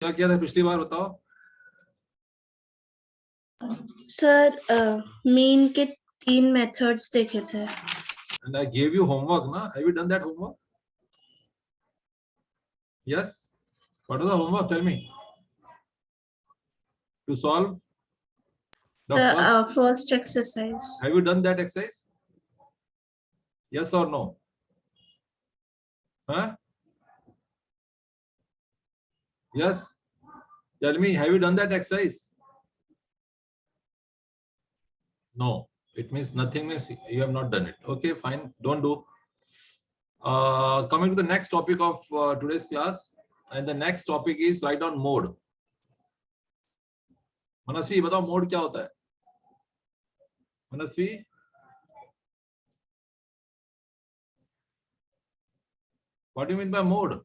क्या किया था पिछली बार बताओ? सर मीन के 3 मेथड्स देखे थे। And I gave you homework, na? Have you done that homework? Yes. What was the homework? Tell me. To solve the first exercise. Have you done that exercise? Yes or no? Huh? Yes. Tell me, have you done that exercise? No. It means nothing means you have not done it. Okay, fine. Don't do. Coming to the next topic of today's class, and the next topic is write down mode. मनस्वी बताओ mode क्या होता है? मनस्वी, what do you mean by mode?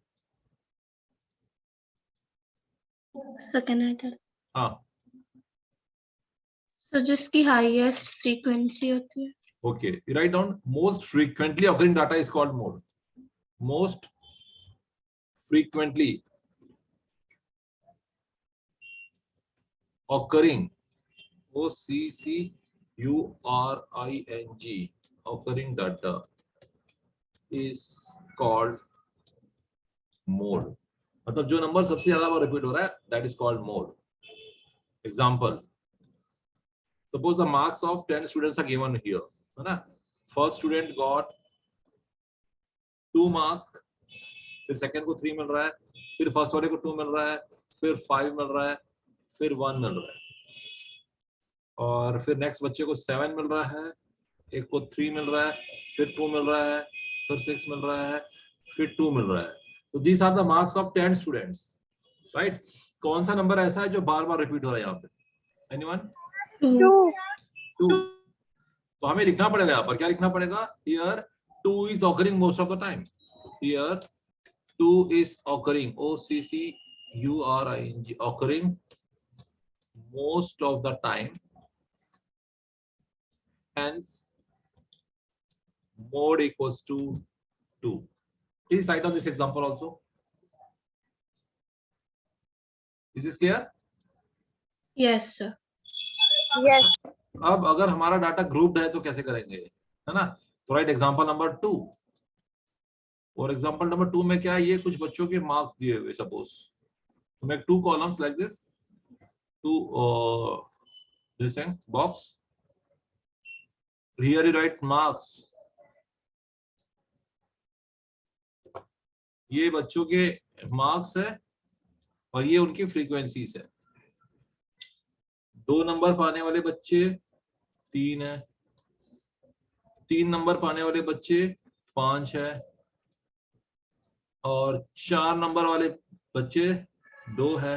Second item. हाँ, तो जिसकी highest frequency होती है। okay. You write down most frequently occurring data is called mode. Most frequently occurring, OCCURING, occurring data is called mode. मतलब जो नंबर सबसे ज्यादा बार repeat हो रहा है, that is called mode. Example: suppose the marks of 10 students are given here, है ना? First student got 2 mark, फिर second को 3 मिल रहा है, फिर first वाले को 2 मिल रहा है, फिर 5 मिल रहा है, फिर 1 मिल रहा है, और फिर नेक्स्ट बच्चे को 7 मिल रहा है, एक को 3 मिल रहा है, फिर 2 मिल रहा है, फिर 6 मिल रहा है, फिर 2 मिल रहा है. तो these are the marks of 10 students, right? कौन सा नंबर ऐसा है जो बार बार रिपीट हो रहा है यहाँ पे? Anyone? 2. तो हमें लिखना पड़ेगा यहाँ पर, क्या लिखना पड़ेगा? Here 2 is occurring most of the time. Here 2 is occurring, OCCURING, occurring most of the time. Hence, mode equals to 2. Please write down this example also. Is this clear? Yes sir. Yes. अब अगर हमारा data grouped है तो कैसे करेंगे, है ना? तो राइट एग्जांपल नंबर 2. और एग्जांपल नंबर 2 में क्या है? ये कुछ बच्चों के मार्क्स दिए हुए, सपोज तो make 2 columns like this, 2 this thing box. Here you write marks. ये बच्चों के मार्क्स है और ये उनकी फ्रीक्वेंसीज है. 2 नंबर पाने वाले बच्चे 3 है, 3 नंबर पाने वाले बच्चे 5 है, और 4 नंबर वाले बच्चे 2 है,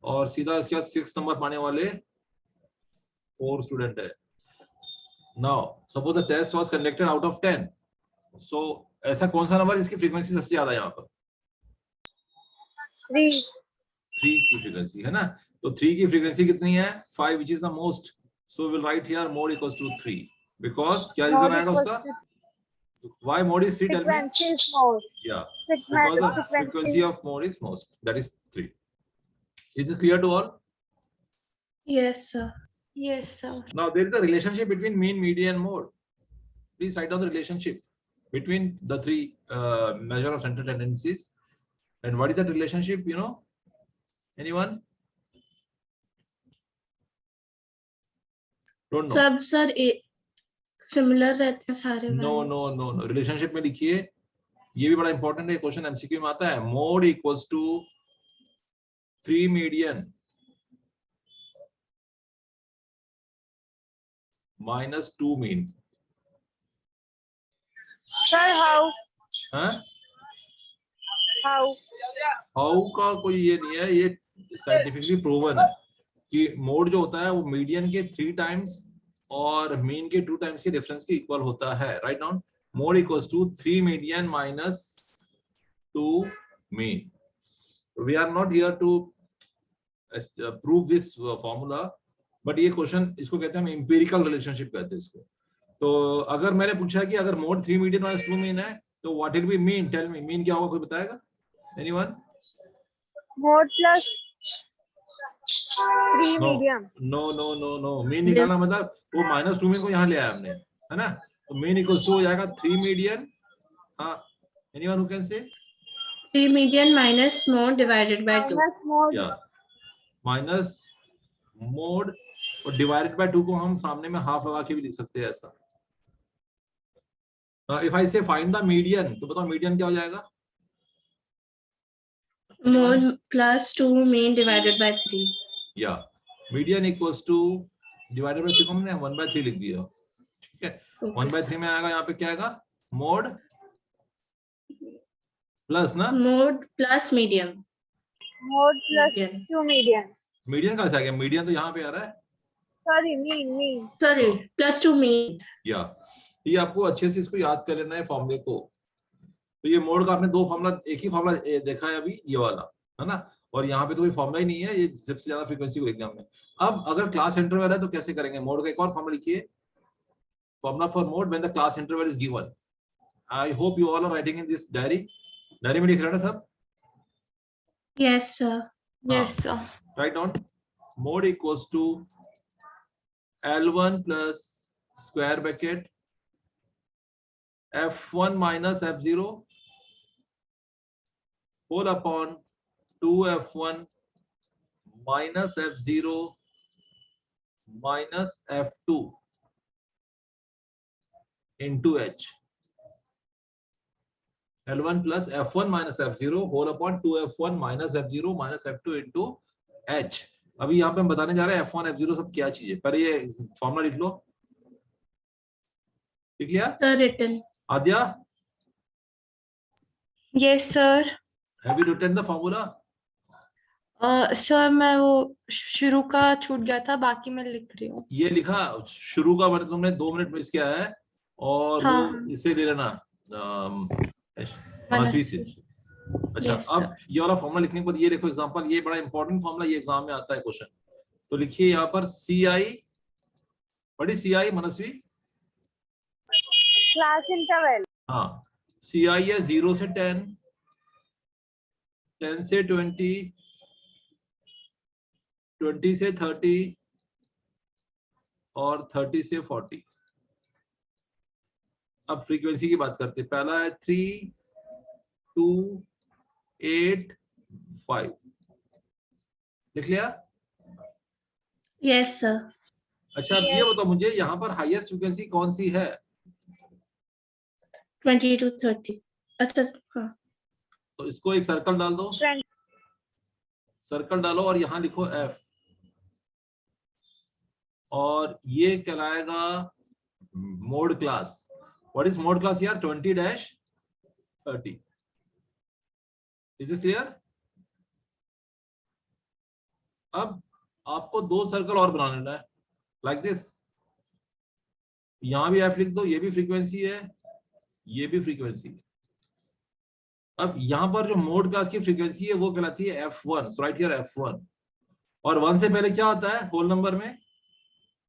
और सीधा इसके बाद 6 नंबर पाने वाले 4 स्टूडेंट है. Now suppose the test was conducted out of 10. So ऐसा कौन सा नंबर इसकी फ्रीक्वेंसी सबसे ज्यादा है यहाँ पर? 3 की फ्रीक्वेंसी है ना. तो 3 की फ्रीक्वेंसी कितनी है? 5, which is the most. So we'll write here mode equals to 3, because क्या रीजन आएगा उसका? Why mode is 3? Tell me. frequency is most. Yeah, because the frequency of mode is most. That is 3. Is this clear to all? Yes sir. Yes, sir. Now there is a relationship between mean, median, and mode. Please write down the relationship between the 3 measure of central tendencies. And what is that relationship? You know? Anyone? Don't know. सब sir similar रहते हैं सारे. No. Relationship में लिखिए, ये भी बड़ा important है, क्वेश्चन एमसीक्यू में आता है. Mode equals to 3 median minus 2 mean. Sir, how? How का कोई ये नहीं है, ये साइंटिफिकली प्रूवन है कि मोड जो होता है वो मीडियन के 3 टाइम्स और मीन के 2 टाइम्स के डिफरेंस के इक्वल होता है. Right down mode equals to 3 median minus 2 mean. We are not here to prove this formula, but ये क्वेश्चन, इसको कहते हैं हम एम्पिरिकल रिलेशनशिप कहते हैं इसको. तो अगर मैंने पूछा कि अगर मोड 3 मीडियन माइनस 2 मीन है तो what will be mean? Tell me, mean क्या होगा? कोई बताएगा? Anyone? Mode plus 3 No. medium. No mean निकालना मतलब वो -2 मीन को यहाँ ले आया हमने, है ना? तो मीन इक्वल्स टू हो जाएगा 3 मीडियन. हाँ, anyone who can say? 3 median minus mode divided by 2. Minus mode. या माइनस मोड और डिवाइडेड बाय 2 को हम सामने में हाफ लगा के भी लिख सकते हैं ऐसा. इफ आई से फाइंड द मीडियन, तो बताओ मीडियन क्या हो जाएगा? Mode plus 2 mean divided by 3. या median equals two divided by 3 को हमने 1/3 लिख दिया. ठीक है, Okay, 1/3 में आएगा, यहाँ पे क्या आएगा? मोड प्लस ना, mode plus medium. Mode plus Median. 2 medium. Median कहाँ से आ गया? मीडियन तो यहाँ पे आ रहा है. Sorry, mean. Sorry, plus 2 mean. या ये आपको अच्छे से इसको याद कर लेना है फॉर्मूले को. तो ये मोड का आपने दो फॉर्मूला, एक ही फॉर्मूला देखा है अभी, ये वाला, है ना? और यहाँ पे तो कोई फॉर्मूला ही नहीं है, ये सबसे ज्यादा फ्रीक्वेंसी को लिखना हमने. अब अगर क्लास इंटरवल है तो कैसे करेंगे? मोड का एक और फॉर्मूला लिखिए. Formula for mode when the class interval is given. I hope you all are writing in this diary. Diary में लिख रहे हैं ना सब? Yes, sir. Yes, sir. Write down. Mode equals to L1 plus square bracket F1 minus F0 whole upon 2F1 minus F0 minus F2 into H. L1 plus F1 minus F0 whole upon 2F1 minus F0 minus F2 into H. अभी यहाँ पे हम बताने जा रहे हैं F1 F0 सब क्या चीज है. पहले ये फॉर्मूला लिख लो. लिख लिया? Sir, written. आद्या, Yes, sir. have you written the formula? Sir मैं वो शुरू का छूट गया था, बाकी मैं लिख रही हूँ. ये लिखा शुरू का, मतलब तुमने 2 मिनट मिस किया है, और हाँ, वो हाँ. इसे ले लेना मनस्वी से. अच्छा, Yes, अब sir. ये वाला फॉर्मूला लिखने के बाद ये देखो एग्जांपल, ये बड़ा इंपॉर्टेंट फॉर्मूला, ये एग्जाम में आता है क्वेश्चन. तो लिखिए यहाँ पर CI. What is CI Manasvi? Class interval. हाँ, CI है 0 से 10, 10 से 20, 20 से 30 और 30 से 40. अब फ्रीक्वेंसी की बात करते हैं. पहला है 3, 2, 8, 5. लिख लिया? Yes, sir. अच्छा, अब ये बताओ मुझे, यहाँ पर हाईएस्ट फ्रीक्वेंसी कौन सी है? 20 to 30. अच्छा, हाँ. तो इसको एक सर्कल डाल दो. Friend. सर्कल डालो और यहाँ लिखो F. और ये कहलाएगा mode class. What is mode class यार? 20-30. Is this clear? अब आपको 2 सर्कल और बना लेना है, लाइक दिस. यहां भी F लिख दो, ये भी फ्रीक्वेंसी है, ये भी फ्रीक्वेंसी है. अब यहां पर जो मोड क्लास की फ्रीक्वेंसी है वो कहलाती है F1. So right here F1. और 1 से पहले क्या होता है होल नंबर में?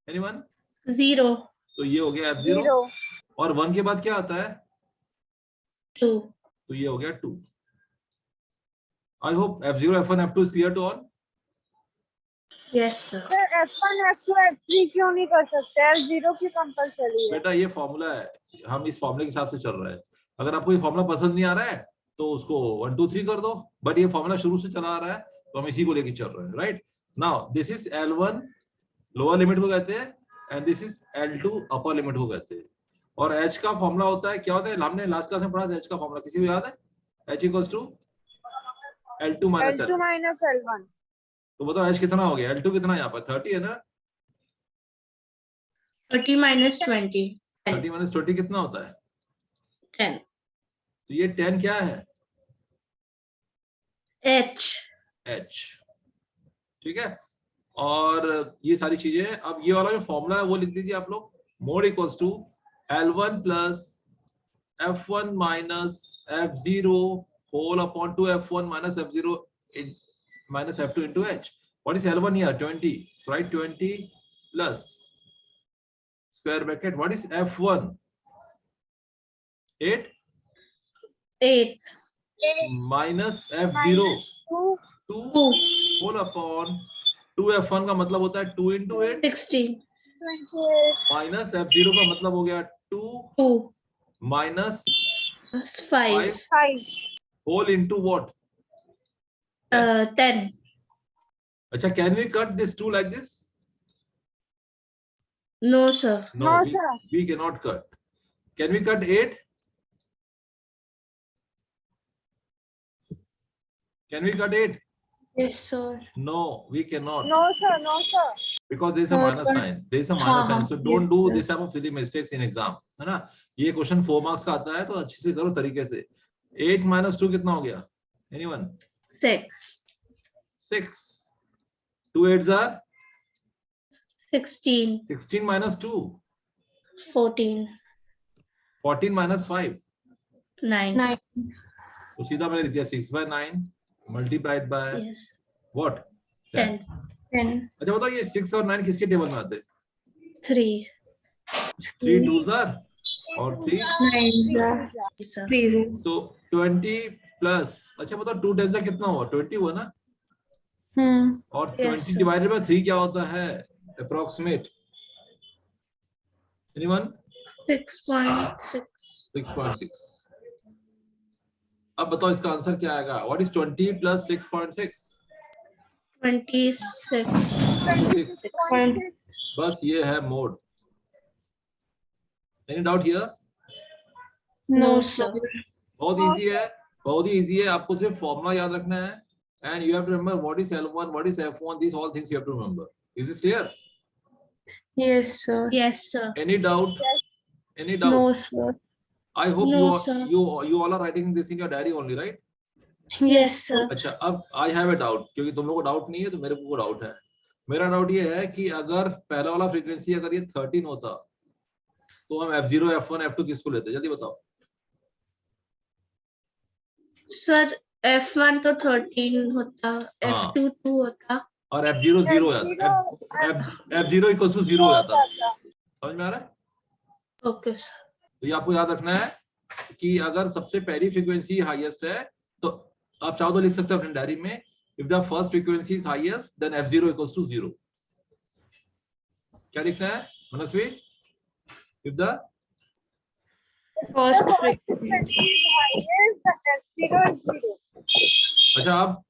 एनीवन? 0. तो ये हो गया F0. 0. और 1 के बाद क्या आता है? 2. तो ये हो गया 2. I hope F0, F1, F2 is clear to all. Yes, sir. Sir, F1, F2, F3 क्यों नहीं कर सकते? F0 की कंपलसरी है. बेटा ये फॉर्मूला है, हम इस फॉर्मूले के हिसाब से चल रहे हैं. अगर आपको ये फॉर्मूला पसंद नहीं आ रहा है तो उसको 1 2 3 कर दो, बट ये फॉर्मूला शुरू से चला आ रहा है तो हम इसी को लेके चल रहे हैं. Right now this is L1 lower limit को कहते हैं, and this is L2 upper limit को कहते हैं. और H का फॉर्मूला होता है, क्या होता है? हमने लास्ट क्लास में पढ़ा था H का फॉर्मूला, किसी को याद है? H equals to L2 minus L2 L1. minus L1. तो बताओ H कितना हो गया? L2 कितना यहाँ पर? 30 है ना? 30 minus 20. 30 minus 20 कितना होता है? 10. तो ये 10 क्या है? H. H. ठीक है, और ये सारी चीजें. अब ये वाला जो फॉर्मूला है वो लिख दीजिए आप लोग. Mode equals to L1 plus F1 minus F0 whole upon 2F1 minus F0 minus F2 into H. What is L1 here? 20. So write 20 plus square bracket. What is F1? 8 8. minus F0. 2. 2 2 whole upon 2f1 का मतलब होता है 2 into 8 16 minus f0 का मतलब हो गया 2 2 minus 5 5 whole into what? 10 अच्छा, can we cut this 2 like this? no sir No, No, we, sir. we cannot cut. Can we cut 8? Can we cut 8? Yes, sir. No, we cannot. No, sir. No, sir. Because there is a Sir, minus but- sign. There is a minus sign. So don't yes, do sir. this type of silly mistakes in exam. है ना? ये question 4 marks का आता है तो अच्छे से करो तरीके से. 8 minus 2 कितना हो गया? Anyone? 6 6. 2 8s are 16 16 minus 2. 14 14 minus 5. 9 9. तो सीधा मैंने लिख दिया 6 by 9 multiplied by yes what? 10 10. अच्छा बताओ ये 6 और 9 किसके टेबल में आते हैं? 3 3 2s are और 3. 9. sir 3. तो 20 प्लस अच्छा बताओ 2 10 कितना हुआ? 20 हुआ ना? और Yes, 20 sir. डिवाइडेड बाय 3 क्या होता है? अप्रोक्सीमेट. एनीवन? 6.6 6.6. अब बताओ इसका आंसर क्या आएगा? What is 20 plus 6.6? 26 26. बस ये है mode. Any doubt here? No, No, sir. बहुत इजी है, बहुत ही इजी है. आपको सिर्फ फॉर्मूला याद रखना है. And you have to remember what is L1, what is F1. These all things you have to remember. Is this clear? Yes, sir. yes sir Any doubt? Any doubt? No, sir. I hope No, you all, sir. you all are writing this in your diary only, right? Yes, sir. अच्छा, अब I have a doubt क्योंकि तुम लोगों को doubt नहीं है तो मेरे को डाउट है. मेरा डाउट ये है कि अगर पहला वाला फ्रीक्वेंसी अगर ये 13 होता तो हम F0, F1, F2 किसको लेते? जल्दी बताओ. sir f1 तो 13 होता f2 2 होता और F0 0 हो जाता. F0 equals to 0 हो जाता. समझ में आ रहा है? okay sir तो ये आपको याद रखना है कि अगर सबसे पहली फ्रीक्वेंसी हाईएस्ट है तो आप चाहो तो लिख सकते हो अपने डायरी में, if the first frequency is highest then F0 equals to 0. क्या लिखना है Manasvi? If the First frequency. Frequency is highest, the F0 is 0. अच्छा, अब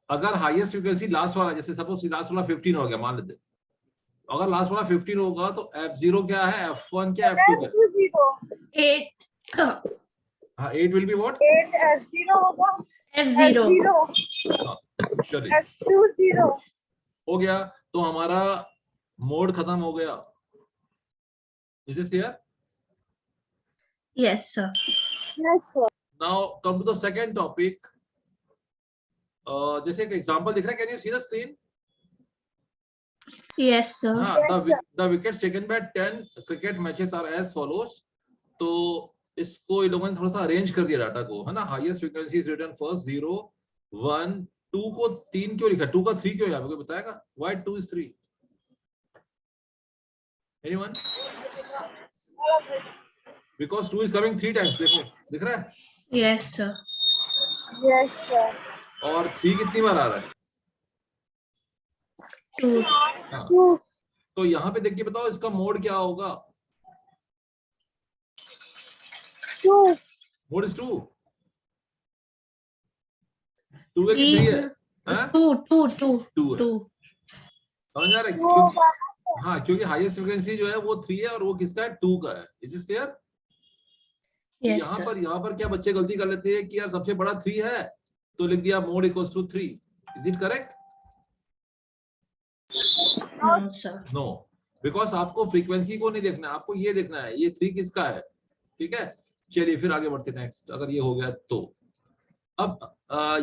अगर हाईएस्ट फ्रीक्वेंसी लास्ट वाला, जैसे सपोज लास्ट वाला 15 हो गया मान लेते, अगर लास्ट वाला 15 होगा तो F0 क्या है, F1 क्या, F2 क्या? F2 0. 8 हाँ, 8 will be what? 8 F0 होगा. f0 F0. चलिए F2 0. हो गया. तो हमारा मोड खत्म हो गया. Is this clear? yes sir Yes, sir. Now come to the second topic. जैसे एक एग्जांपल दिख रहा है, can you see the screen? yes sir हाँ, the wickets taken by 10 cricket matches are as follows. तो इसको इन लोगों ने थोड़ा सा अरेंज कर दिया डाटा को, है ना. Highest frequency is written first 0 1 2 को 3 क्यों लिखा? 2 का 3 क्यों है? आपको बताएगा why 2 is 3? Anyone? Because 2 is coming 3 times. देखो दिख रहा है. yes sir Yes, sir. और 3 कितनी बार आ रहा है? 2 हाँ. 2. तो यहाँ पे देखिए, बताओ इसका मोड क्या होगा? 2. Mode is 2. 2 है कि 3 है? हाँ? 2 2 2 2 है. 2 समझ आ रहा है? 2 क्योंकि हाँ, क्योंकि हाईएस्ट फ्रीक्वेंसी जो है वो 3 है और वो किसका है? 2 का है. Is this clear? yes sir यहाँ पर क्या बच्चे गलती कर लेते हैं कि यार सबसे बड़ा 3 है तो लिख दिया mode equals to 3. Is it correct? no sir no, because आपको फ्रीक्वेंसी को नहीं देखना है, आपको ये देखना है ये 3 किसका है. ठीक है, चलिए फिर आगे बढ़ते हैं. नेक्स्ट, अगर ये हो गया तो अब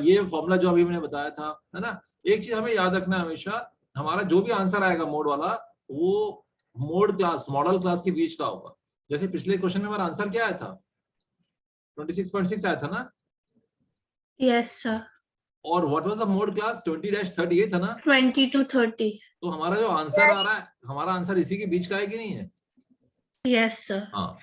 ये फॉर्मूला जो अभी मैंने बताया था, है ना. एक चीज हमें याद रखना है हमेशा, हमारा जो भी आंसर आएगा मोड वाला वो मोड क्लास, मॉडल क्लास के बीच का होगा. जैसे पिछले क्वेश्चन में हमारा आंसर क्या आया था? 26.6 आया था ना. yes sir और what was the mode class? 20-30 ये था ना. 20 to 30 तो हमारा जो आंसर आ रहा है, हमारा आंसर इसी के बीच का है कि नहीं है? yes sir हाँ.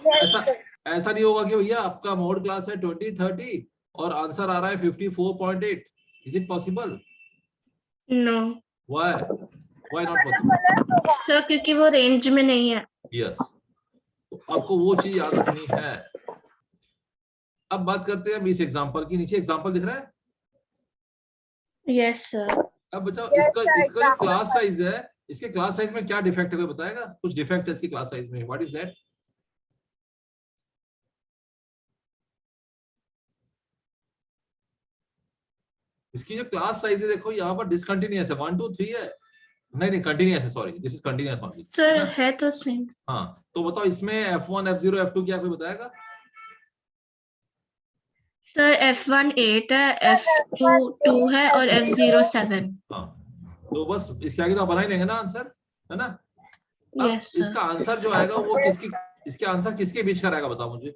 Yes, sir. ऐसा नहीं होगा कि भैया आपका मोड क्लास है 20-30 और आंसर आ रहा है 54.8. Is it possible? No Why? Why not possible? Sir क्योंकि वो रेंज में नहीं है. Yes. तो आपको वो चीज याद रखनी है. अब बात करते हैं अब इस एग्जांपल की. नीचे एग्जांपल दिख रहा है. Yes sir. अब बताओ Yes, इसका sir, इसका जो example क्लास साइज है, इसके क्लास साइज में क्या डिफेक्ट है कोई बताएगा? कुछ डिफेक्ट है इसकी क्लास साइज में. What is that? इसकी जो क्लास साइज है देखो यहाँ पर डिसकंटिन्यूअस है. 1 2 3 है. नहीं कंटिन्यूअस है. Sorry, this is continuous only. Sir है तो सेम. हाँ, तो बताओ इसमें F1 F0 F2 क्या कोई बताएगा? सर F1 8 है, F2 2 है और F0 7. हाँ, तो बस इसके आगे तो बना ही लेंगे ना आंसर, है ना? अब यस इसका सर. आंसर जो आएगा वो किसकी, इसके आंसर किसके बीच का रहेगा बताओ मुझे?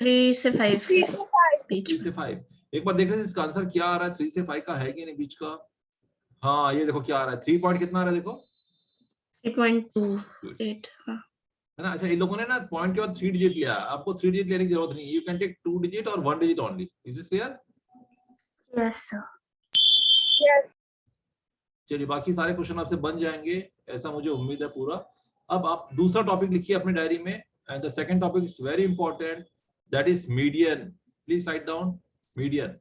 3 से 5 के 3 to 5. बीच 3 में. से 5. एक बार देख लेते इसका आंसर क्या आ रहा है. 3 से 5 का है कि नहीं बीच का? हाँ, ये देखो क्या आ रहा है. 3 पॉइंट कितना आ रहा है देखो, 3.28. हाँ. है ना? अच्छा, इन लोगों ने ना पॉइंट के बाद 3 डिजिट लिया. आपको 3 डिजिट लेने की जरूरत नहीं. यू कैन टेक 2 डिजिट और 1 digit only. Is this clear? Yes sir. Yes. चलिए, बाकी सारे क्वेश्चन आपसे बन जाएंगे, ऐसा मुझे उम्मीद है पूरा. अब आप दूसरा टॉपिक लिखिए अपनी डायरी में. And the second topic is very important, that is median. Please write down median.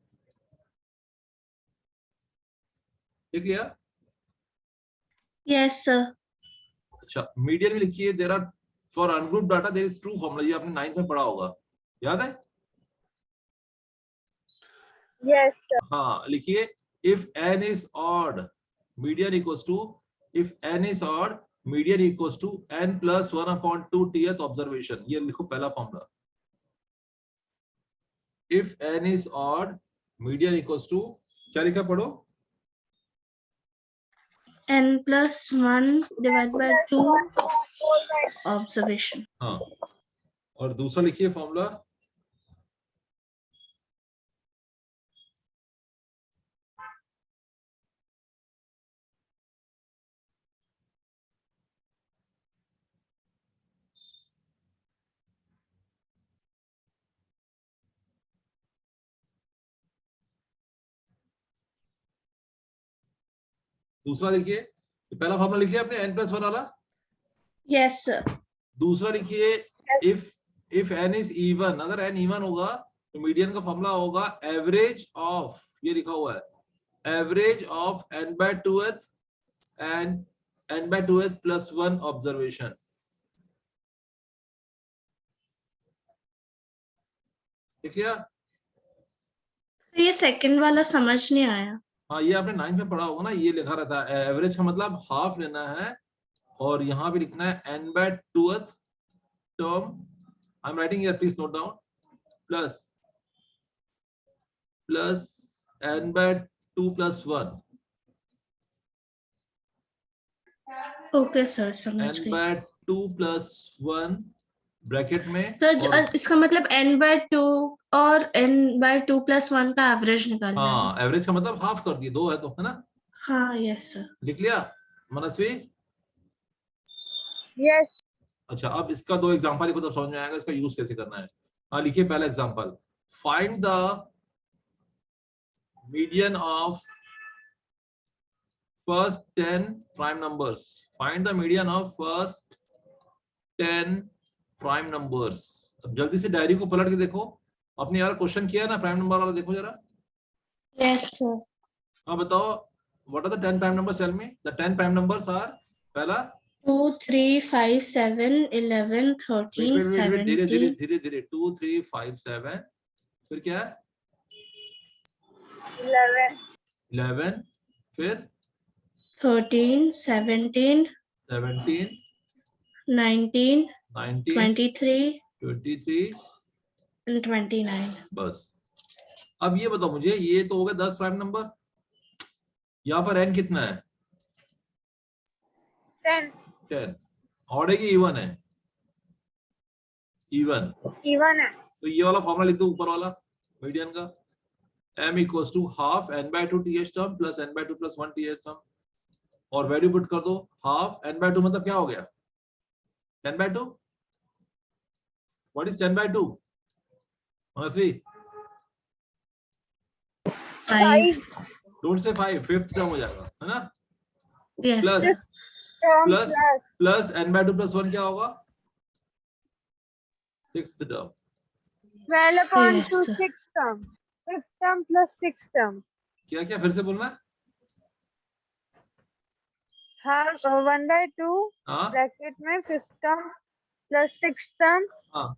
लिख लिया? Yes sir. अच्छा, मीडियन में लिखिए. There are for ungroup data there is true formula. ये आपने 9th में पढ़ा होगा, याद है? Yes, sir. हाँ, लिखिए. If n is odd, median equals to, if n is odd, median equals to n plus 1/2 tth observation. ये लिखो पहला फॉर्मूला. If n is odd, median equals to, क्या लिखा पढ़ो? n plus 1 divided by 2 observation. हाँ, और दूसरा लिखिए फॉर्मूला. दूसरा लिखिए. पहला फॉर्मूला लिख लिया आपने n प्लस 1 वाला. Yes sir. दूसरा लिखिए. इफ n इज इवन, अगर n इवन होगा तो मीडियन का फॉर्मूला होगा एवरेज ऑफ, ये लिखा हुआ है, average of n/2th and n/2th plus 1 observation. ठीक है? तो ये सेकंड वाला समझ नहीं आया. हाँ, ये आपने 9th में पढ़ा होगा ना. ये लिखा रहता है एवरेज का मतलब हाफ लेना है, और यहाँ पे लिखना है n/2th term. I am writing here, please note down. Plus n/2 plus 1. Okay sir, समझ गई. n/2 प्लस 1 ब्रैकेट में. सर इसका मतलब n/2 और n/2 plus 1 का एवरेज निकालना है. हाँ, एवरेज का मतलब हाफ कर दिए, 2 है तो, है ना? हाँ यस सर. लिख लिया मनस्वी? Yes. अच्छा, अब इसका 2 एग्जांपल लिखो, तब समझ में आएगा इसका यूज कैसे करना है. हाँ, लिखिए पहला example. Find the median of first 10 prime numbers. Find the median of first 10 prime numbers. अब जल्दी से डायरी को पलट के देखो. आपने यार क्वेश्चन किया ना प्राइम नंबर वाला, देखो जरा. Yes sir. हाँ, बताओ. What are the 10 prime numbers? Tell me. The 10 prime numbers are, पहला 2 3 5 7 11 13 धीरे 17. धीरे 2 3 5 7. फिर क्या है? 11. फिर 13 17 17 19 19 23 23. and 29. बस. अब ये बताओ मुझे, ये तो हो गए 10 प्राइम नंबर. यहाँ पर n कितना है? 10. ऑड है कि इवन है? इवन. Even है. तो ये वाला फॉर्मूला लिख दो ऊपर वाला मीडियन का. m equals to half n/2 th term plus n/2 plus 1 th term, और वैल्यू पुट कर दो. हाफ n/2 मतलब क्या हो गया? 10/2. What is 10/2? Manasvi? 5. Don't say 5, fifth term हो जाएगा, है ना? Yes, plus sir. term plus plus plus n/2 + 1 क्या होगा? Sixth term. 12 upon Yes, 2 sir. sixth term. Fifth term plus sixth term. क्या क्या फिर से बोलना? Half 1/2 हाँ bracket में fifth term plus sixth term हाँ,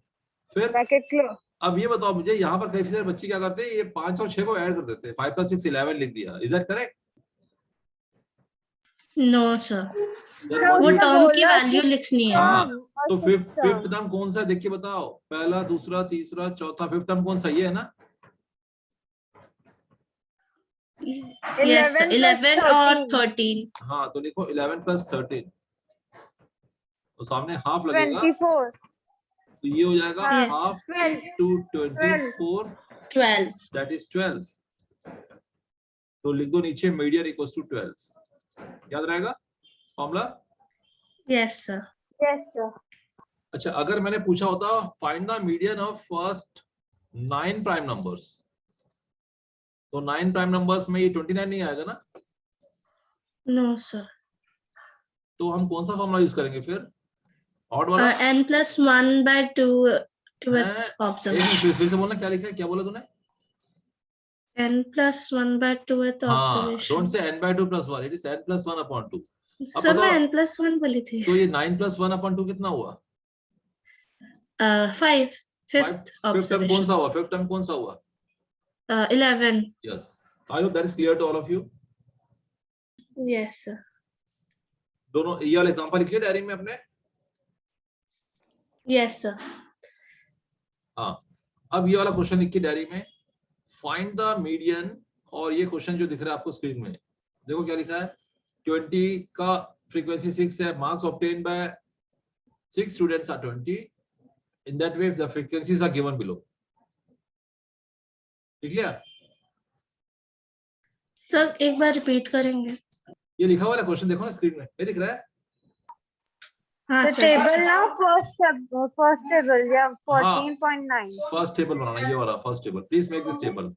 फिर bracket close. अब ये बताओ मुझे, यहाँ पर कई सारे बच्चे क्या करते हैं, ये 5 और 6 को ऐड कर देते हैं, 5 + 6 11 लिख दिया, is that correct? No, sir. Then तो what वो do you- उसने टर्म की बोला वैल्यू कि लिखनी है। हाँ, term और तो sixth फिफ्थ term. टर्म कौन सा है देख के बताओ, पहला, दूसरा, तीसरा, चौथा, फिफ्थ टर्म कौन सा, ये है ना? Yes, sir. 11 11 plus और 13. 13. हाँ, तो लिखो 11 + 13, तो सामने हाफ लगेगा, 24. तो ये हो जाएगा हाँ, हाफ 12. into 24, 12. that is 12. तो लिख दो नीचे मीडियन इक्वल्स टू 12, याद रहेगा formula? Yes, sir. Yes, sir. अच्छा, अगर मैंने पूछा होता find the median of first 9 prime numbers, तो 9 प्राइम नंबर्स में ये 29 नहीं आएगा ना, No, sir. तो हम कौन सा फॉर्मूला यूज करेंगे फिर? ऑड वाला? N plus 1/2 to हैं? its एक मिनट, observation. फिर से बोलना, क्या लिखा है, क्या बोला तूने? N plus 1/2 with हाँ, observation. Don't say n/2 + 1, it is n + 1/2। अब सर मैं बताओ, N plus 1 बोली थी। तो ये 9 + 1/2 कितना हुआ? 5. Fifth फिफ्थ टर्म कौन observation. सा हुआ? फिफ्थ टर्म कौन सा हुआ? 11. Yes, I hope that is clear to all of you. Yes, sir. दोनों ये वाला एग्जांपल लिखिए डायरी में अपने। Yes, sir. हाँ, अब ये वाला क्वेश्चन लिखिए डायरी में, फाइंड द मीडियन, और ये क्वेश्चन जो दिख रहा है आपको स्क्रीन में, देखो क्या लिखा है, 20 का फ्रीक्वेंसी 6 है, marks obtain by 6 students are 20, in that way the frequencies are given below. ठीक लिया? सर एक बार रिपीट करेंगे? ये लिखा हुआ है क्वेश्चन, देखो ना स्क्रीन में, ये दिख रहा है? हाँ The sir. table now first table yeah 14.9. First table बनाना, ये वाला first table, please make this table.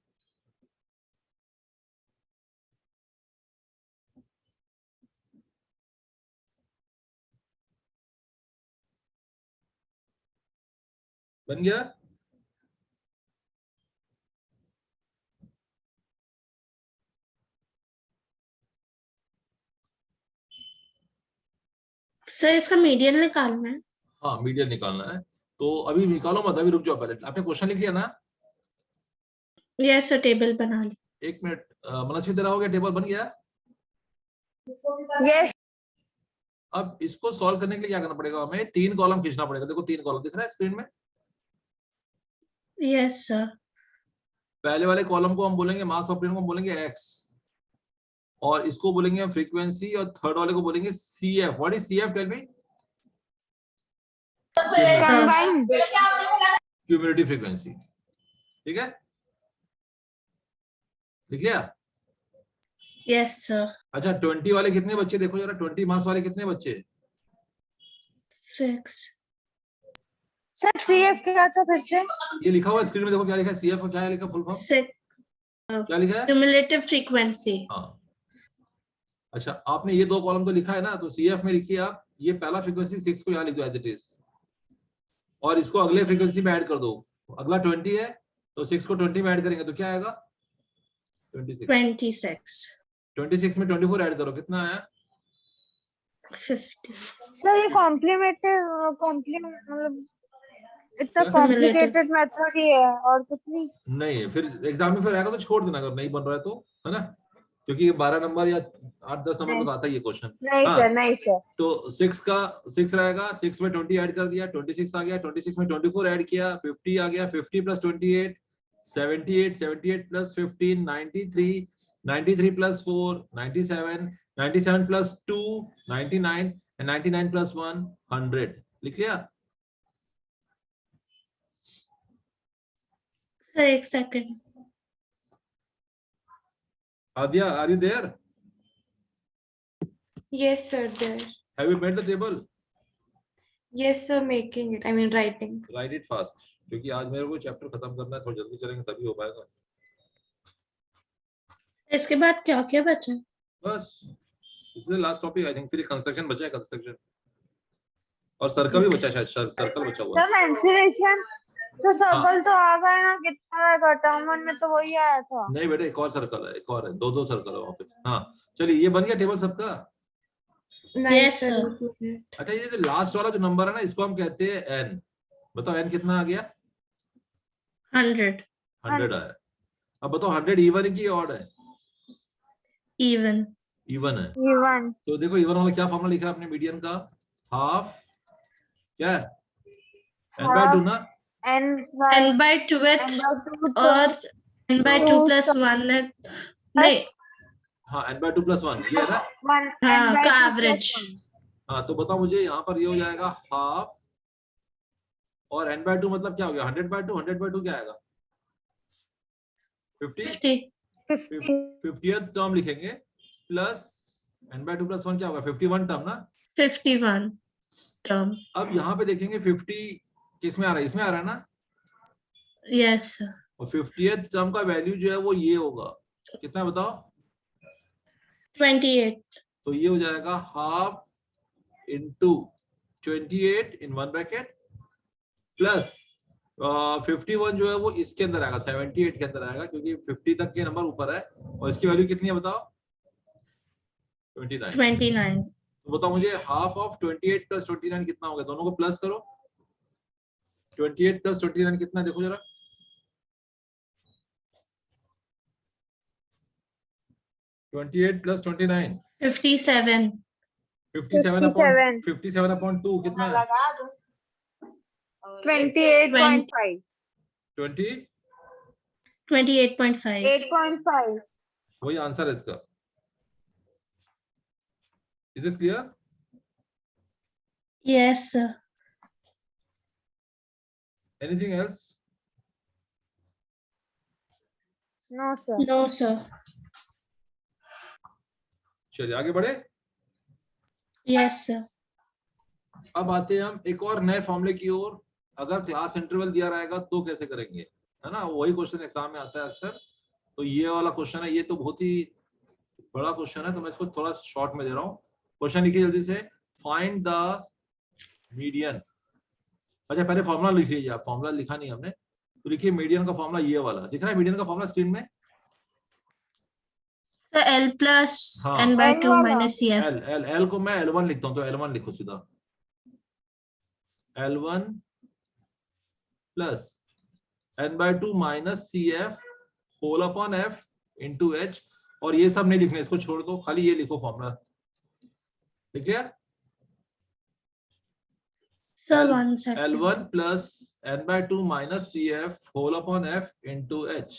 बन गया? सर इसका मीडियन निकालना है? हाँ, मीडियन निकालना है, तो अभी निकालो मत, अभी रुक जाओ पहले। आपने क्वेश्चन लिख लिया ना? यस सर, टेबल बना ली। एक मिनट, मनस्वी तेरा हो गया, टेबल बन गया? Yes. अब इसको सॉल्व करने के लिए क्या करना पड़ेगा, हमें 3 कॉलम खींचना पड़ेगा। देखो 3 कॉलम दिख रहा है स्क्रीन में। Yes sir. पहले वाले कॉलम को हम बोलेंगे, मार्क्स ऑफ को हम बोलेंगे x, और इसको बोलेंगे हम फ्रीक्वेंसी, और थर्ड वाले को बोलेंगे CF। What is CF, tell me? Combined. Cumulative frequency. ठीक है, लिख लिया? Yes sir. अच्छा, 20 वाले कितने बच्चे, देखो जरा, 20 मार्क्स वाले कितने बच्चे? 6। सर CF क्या था फिर से? ये लिखा हुआ है स्क्रीन में, देखो क्या लिखा है, CF और क्या है लिखा, फुल फॉर्म 6 क्या लिखा है? Cumulative frequency. हाँ, अच्छा, आपने ये 2 कॉलम तो लिखा है ना, तो CF में लिखिए आप, ये पहला फ्रीक्वेंसी 6 को यहाँ लिख दो एज इट इज, और इसको अगले फ्रीक्वेंसी में ऐड कर दो। अगला 20 है, तो 6 को 20 में ऐड करेंगे तो क्या आएगा? 26। 26 में 24 ऐड करो, कितना आया? 50। सर ये मतलब इतना क्या? कॉम्प्लिकेटेड मेथड ही है और कुछ नहीं। नहीं, फिर एग्जाम में फिर आएगा तो छोड़ देना अगर नहीं बन रहा है तो, है ना, क्योंकि ये 12 नंबर या 8-10 नंबर में तो आता ही ये क्वेश्चन। नहीं सर, नहीं सर। तो 6 का 6 रहेगा, 6 में 20 ऐड कर दिया, 26 आ गया, 26 में 24 ऐड किया, 50 आ गया, 50 + 28 78, 78 + 15 93, 93 + 4 97, 97 + 2 99, and 99 + 1 100। लिख लिया? सर एक second. Adya, are you there? Yes, sir, there. Have you made the table? Yes, sir, making it. I mean, writing. Write it fast, क्योंकि आज मेरे को चैप्टर खत्म करना है, थोड़ा जल्दी चलेंगे तभी हो पाएगा। इसके बाद क्या क्या बचा? बस इससे लास्ट टॉपिक आई थिंक, फिर कंस्ट्रक्शन बचा है, कंस्ट्रक्शन और सर्कल भी बचा है, शायद सर्कल बचा हुआ है। सर मेंसुरेशन तो हाँ। सर्कल तो आ गया ना, कितना आएगा? टर्म 1 में तो वही आया था। नहीं बेटा, एक और सर्कल है, एक और है, दो सर्कल है वहाँ पे। हाँ चलिए, ये बन गया टेबल सबका। नहीं Yes, सर, sir. एक मिनट। अच्छा, ये जो लास्ट वाला जो नंबर है ना, इसको हम कहते हैं एन। बताओ एन कितना आ गया? 100. 100 आया। अब बताओ 100 इवन की ऑड है? Even. इवन है। इवन। तो देखो इवन वाला क्या फॉर्मूला लिखा है आपने मीडियन का? हाफ क्या है? n/2 ना? n n by 2h और n by 2 plus 1 है। नहीं, हाँ n/2 + 1 ये है ना? हाँ का एवरेज। हाँ तो बताओ मुझे, यहाँ पर ये हो जाएगा हाफ, और n/2 मतलब क्या हो गया? 100/2। 100/2 क्या आएगा? 50। 50. 50th टर्म लिखेंगे प्लस n/2 + 1 क्या होगा? 51 टर्म ना? 51 term. अब यहाँ पे देखेंगे 50 किस में आ रहा है? इसमें आ रहा है ना? Yes, sir. और 50th टर्म का वैल्यू जो है वो ये होगा, कितना है बताओ? 28. तो ये हो जाएगा half into 28 in one bracket plus 51 जो है वो इसके अंदर आएगा, 78 के अंदर आएगा, क्योंकि 50 तक के नंबर ऊपर है। और इसकी वैल्यू कितनी है बताओ? 29। 29. तो बताओ मुझे, हाफ ऑफ 28 + 29 कितना होगा? दोनों को प्लस करो। 28 + 29 कितना, देखो जरा। 28 + 29 57. 57/2 कितना है? 28.5. 20। 28.5. 8.5. वही आंसर है इसका। Is this clear? Yes, sir. Anything else? No, sir. No, sir. चलिए आगे बढ़े। Yes, sir. अब आते हैं हम एक और नए फॉर्मूले की ओर। अगर क्लास इंटरवल दिया रहेगा तो कैसे करेंगे, है ना? वही क्वेश्चन एग्जाम में आता है अक्सर। तो ये वाला क्वेश्चन है, ये तो बहुत ही बड़ा क्वेश्चन है, तो मैं इसको थोड़ा शॉर्ट में दे रहा हूँ। क्वेश्चन लिखिए जल्दी से। Find the median. अच्छा पहले फॉर्मूला लिख लीजिए आप, फॉर्मूला लिखा नहीं हमने, तो लिखिए मीडियन का फॉर्मूला ये वाला दिख रहा है। मीडियन का फॉर्मूला स्क्रीन में। So L plus हाँ। n by L 2 वाला। minus CF. L को मैं L1 लिखता हूँ, तो L1 लिखो सीधा। L1 plus n/2 minus CF whole upon F into H। और ये सब नहीं लिखने, इसको छोड़ दो, खाली ये लिखो फॉर्मूला। लिख लिया? Sir, 1 second. L1 plus n/2 minus CF whole upon F into H।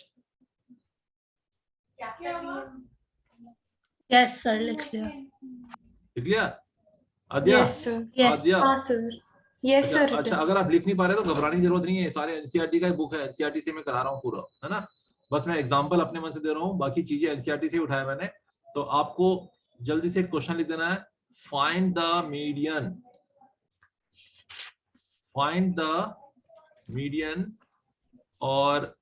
Yes, sir. लिख लिया. लिख लिया? Adya? Yes sir. Yes. Adya? हाँ सर। यस अच्छा, सर। अच्छा अगर आप लिख नहीं पा रहे तो घबराने की जरूरत नहीं है, सारे एनसीईआरटी का ही बुक है, एनसीईआरटी से मैं करा रहा हूँ पूरा, है ना? बस मैं एग्जांपल अपने मन से दे रहा हूँ, बाकी चीजें एनसीईआरटी से ही उठाया मैंने। तो आपको जल्दी से एक क्वेश्चन लिख देना है, find the median. Find the median. और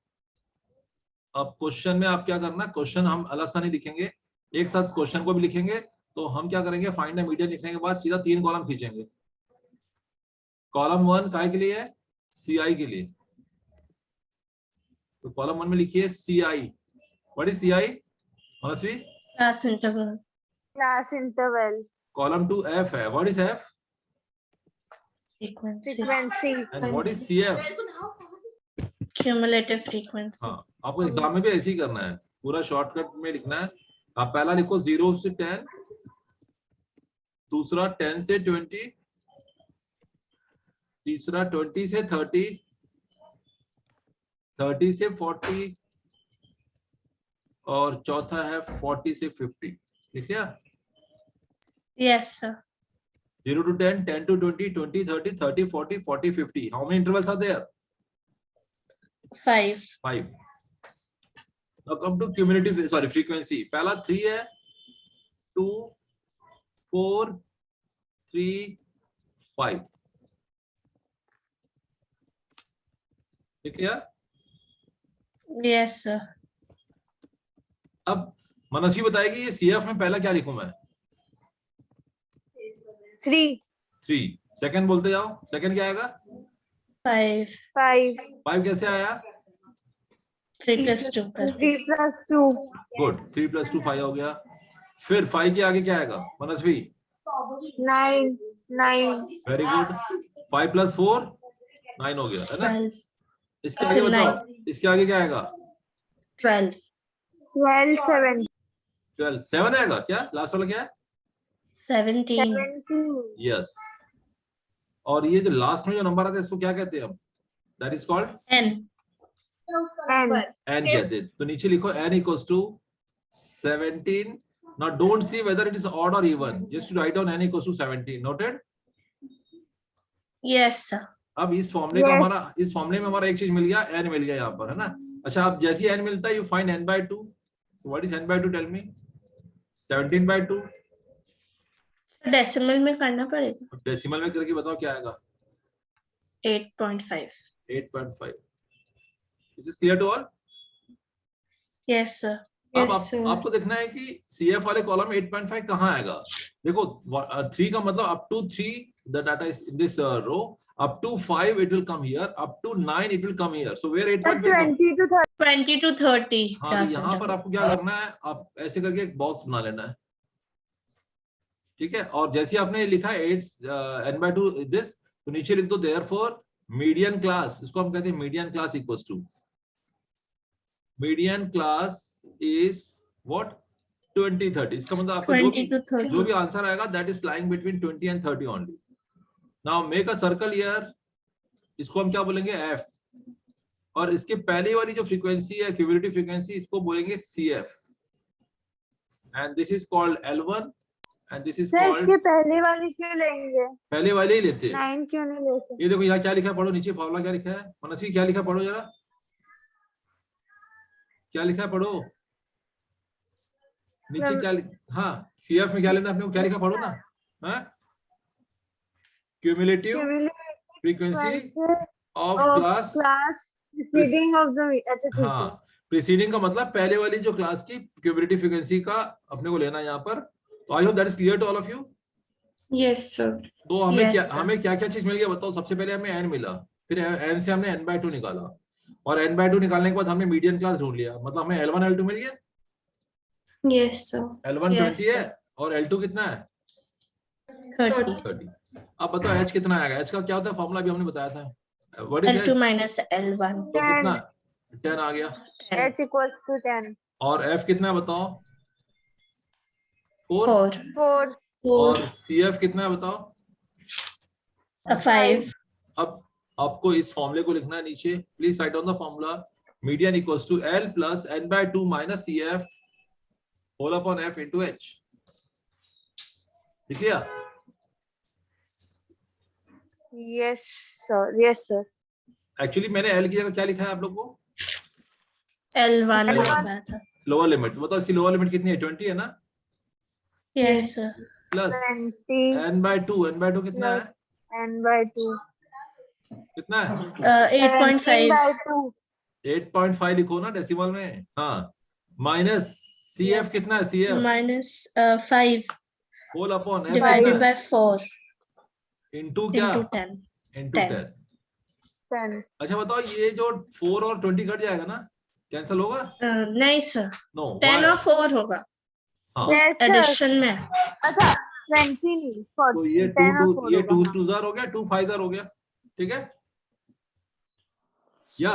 अब क्वेश्चन में आप क्या करना, क्वेश्चन हम अलग सा नहीं लिखेंगे, एक साथ क्वेश्चन को भी लिखेंगे। तो हम क्या करेंगे, फाइंड द मीडियन लिखने के बाद सीधा 3 कॉलम खींचेंगे। कॉलम 1 काय के लिए है? CI के लिए। तो कॉलम 1 में लिखिए CI। What is CI Manasvi? Class interval. Class interval. Column 2 F है। What is F? Frequency. Frequency. And what is CF? Cumulative frequency. हाँ, आपको एग्जाम में भी ऐसे ही करना है, पूरा शॉर्टकट में लिखना है। आप पहला लिखो 0 से 10, दूसरा 10 से 20, तीसरा 20 से 30, 30 से 40, और चौथा है 40 से 50। लिख लिया? Yes, sir. 0 to 10, 10 to 20, 20, 30, 30, 40, 40, 50. How many intervals are there? 5. 5. Now come to cumulative, sorry, frequency. पहला 3 है, 2, 4, 3, 5. ठीक है? Yes, sir. अब मनस्वी बताएगी ये CF में पहला क्या लिखूं मैं? 3 3। सेकंड बोलते जाओ, सेकंड क्या आएगा? 5 5 5 कैसे आया? 3 + 2 + 3 + 2 गुड, 3 + 2 5 हो गया। फिर 5 के आगे क्या आएगा मनस्वी? 9 9 वेरी गुड। 5 + 4 9 हो गया, है ना? 12 इसके आगे बताओ, इसके आगे क्या आएगा? 12 12 7 12 7 आएगा क्या? लास्ट वाला क्या है? 17 17 यस। और ये जो लास्ट में जो नंबर आता है इसको क्या कहते हैं हम? That is called n and n कहते हैं। तो नीचे लिखो n = 17. Now don't see whether it is odd or even. Just write down n = 17. Noted? yes sir अब इस फॉर्मूले का हमारा, इस फॉर्मूले में हमारा एक चीज मिल गया, n मिल गया यहाँ पर, है ना? अच्छा, अब जैसे ही n मिलता है you find n/2. So what is n/2? Tell me. 17/2. Decimal में करना पड़ेगा डेसिमल में करके बताओ क्या आएगा? 8.5 8.5. Is this clear to all? yes sir अब Yes, sir. आपको देखना है कि CF वाले कॉलम में 8.5 कहाँ आएगा। देखो 3 का मतलब up to 3 the data is in this row, up to 5 it will come here, up to 9 it will come here. So where 8.5 come? 20 to 30 20 to 30 हाँ, जा तो यहाँ सकता पर आपको क्या करना है, आप ऐसे करके एक बॉक्स बना लेना है, ठीक है? और जैसे आपने लिखा है 8 n/2 this, तो नीचे लिख दो therefore median class, इसको हम कहते हैं median class equals to, median class is what? 20 30. इसका मतलब आपका 20 to 30 जो भी आंसर आएगा that is lying between 20 and 30 only. Now make a circle here. इसको हम क्या बोलेंगे? F. और इसके पहले वाली जो फ्रीक्वेंसी है, क्यूमुलेटिव फ्रीक्वेंसी, इसको बोलेंगे CF. And this is called L1 and this is sir called, इसके पहले वाली क्यों लेंगे पहले वाले ही लेते हैं। 9 क्यों नहीं लेते ये देखो यहाँ क्या लिखा है, पढ़ो नीचे फॉर्मूला क्या लिखा है। मनस्वी क्या लिखा है, पढ़ो जरा, क्या लिखा है, पढ़ो नीचे क्या हाँ, CF में क्या लेना अपने को, क्या लिखा, पढ़ो ना। हाँ, cumulative frequency of class preceding of the अच्छा ठीक है हाँ, प्रीसीडिंग का मतलब पहले वाली जो क्लास की क्यूमुलेटिव फ्रीक्वेंसी का अपने को लेना है यहाँ पर। तो I hope that is clear to all of you. Yes, sir. तो हमें Yes, क्या sir. हमें क्या क्या चीज मिल गया बताओ। सबसे पहले हमें n मिला, फिर n से हमने n/2 निकाला, और n/2 निकालने के बाद हमने मीडियन क्लास ढूंढ लिया, मतलब हमें L1 L2 मिल गया। Yes, sir. L1 Yes, 20 है और L2 कितना है? 30 30। अब बताओ h कितना आएगा? h का क्या होता है फॉर्मूला अभी हमने बताया था, what is L2 minus L1 तो कितना? 10 आ गया। 10 h equals to 10 और f कितना है बताओ? 4। 4 4 और CF कितना है बताओ? 5 अब आपको इस फॉर्मूले को लिखना है नीचे, please write down the formula. Median equals to L plus n/2 minus CF whole upon F into H। लिख लिया? yes sir एक्चुअली मैंने L की जगह क्या लिखा है आप लोग को? L1 L1. लिखा था लोअर लिमिट बताओ, इसकी लोअर लिमिट कितनी है? 20 है ना? yes sir प्लस 20 n/2 कितना है? n/2 कितना है? 8.5 8.5 लिखो ना डेसिमल में। हाँ, माइनस CF कितना है? CF minus 5 whole upon F divided by 4 into क्या? into 10 into 10. 10। 10 अच्छा बताओ, ये जो 4 और 20 कट जाएगा ना, कैंसिल होगा? नहीं सर नो, 10 और 4 होगा हाँ, yes sir एडिशन में अच्छा 20 नहीं तो ये 10 और 4 ये होगा 2 2 हो गया, 2 5 हो गया, ठीक है? या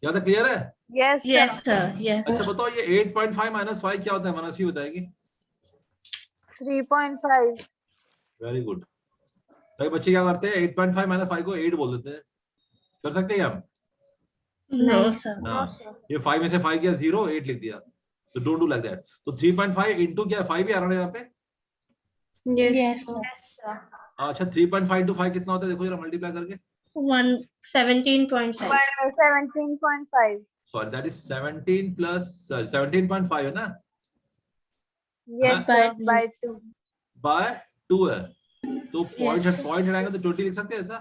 तक क्लियर है? yes yes sir yes अच्छा बताओ, ये 8.5 माइनस 5 क्या होता है? मनस्वी बताएगी। 3.5 वेरी गुड। कई बच्चे क्या करते हैं, 8.5 माइनस 5 को 8 बोल देते हैं। कर सकते हैं हम? no sir हाँ, ये 5 में से 5 किया 0, 8 लिख दिया। तो डोंट डू लाइक दैट। तो 3.5 इंटू क्या? 5 ही आ रहा है यहाँ पे। Yes, yes sir. sir अच्छा, 3.5 इंटू 5 कितना होता है? देखो जरा मल्टीप्लाई करके। 17.5 17.5 सॉरी, दैट इज 17 प्लस 17.5 है ना? yes By sir two. by 2 bye 2 है, तो पॉइंट Yes, sir. पॉइंट हटाएंगे तो 20 लिख सकते हैं ऐसा।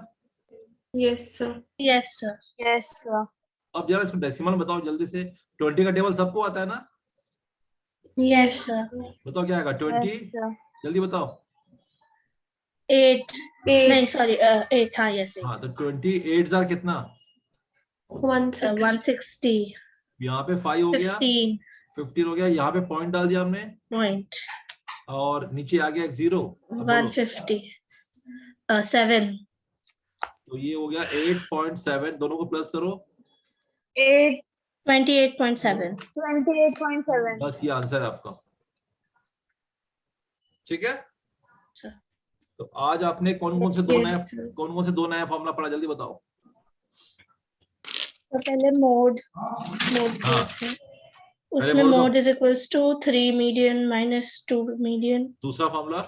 Yes, sir. yes sir yes sir अब जरा इसको डेसिमल बताओ जल्दी से। 20 का टेबल सबको आता है ना? Yes. sir. बताओ क्या आएगा? 20, Yes, sir. जल्दी बताओ। 8 8. नहीं सॉरी 8 हाँ yes 8 हाँ तो 28 जार कितना? 160. 160 यहाँ पे 5 हो गया, 15 15 हो गया, यहाँ पे पॉइंट डाल दिया हमने point और नीचे आ गया एक 0। अब बोलो। 150 7 तो ये हो गया 8.7, दोनों को प्लस करो, 8 28.7 28.7. बस ये आंसर है आपका। ठीक है, Sir. तो आज आपने कौन कौन से दो Yes, sir. नया फॉर्मूला पढ़ा, जल्दी बताओ। तो पहले मोड हाँ, उसमें mode mode is equals to 3 median minus 2 median दूसरा फॉर्मूला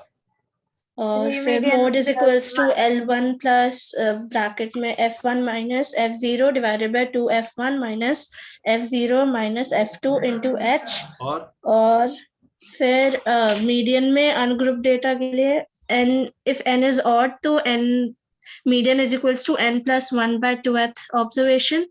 और 3 फिर median mode is plus equals to 1. L1 plus bracket में F1 minus F0 divided by 2F1 minus F0 minus F2 into H और फिर median में ungroup data के लिए n if n is odd तो n median is equals to n plus 1 by 2th observation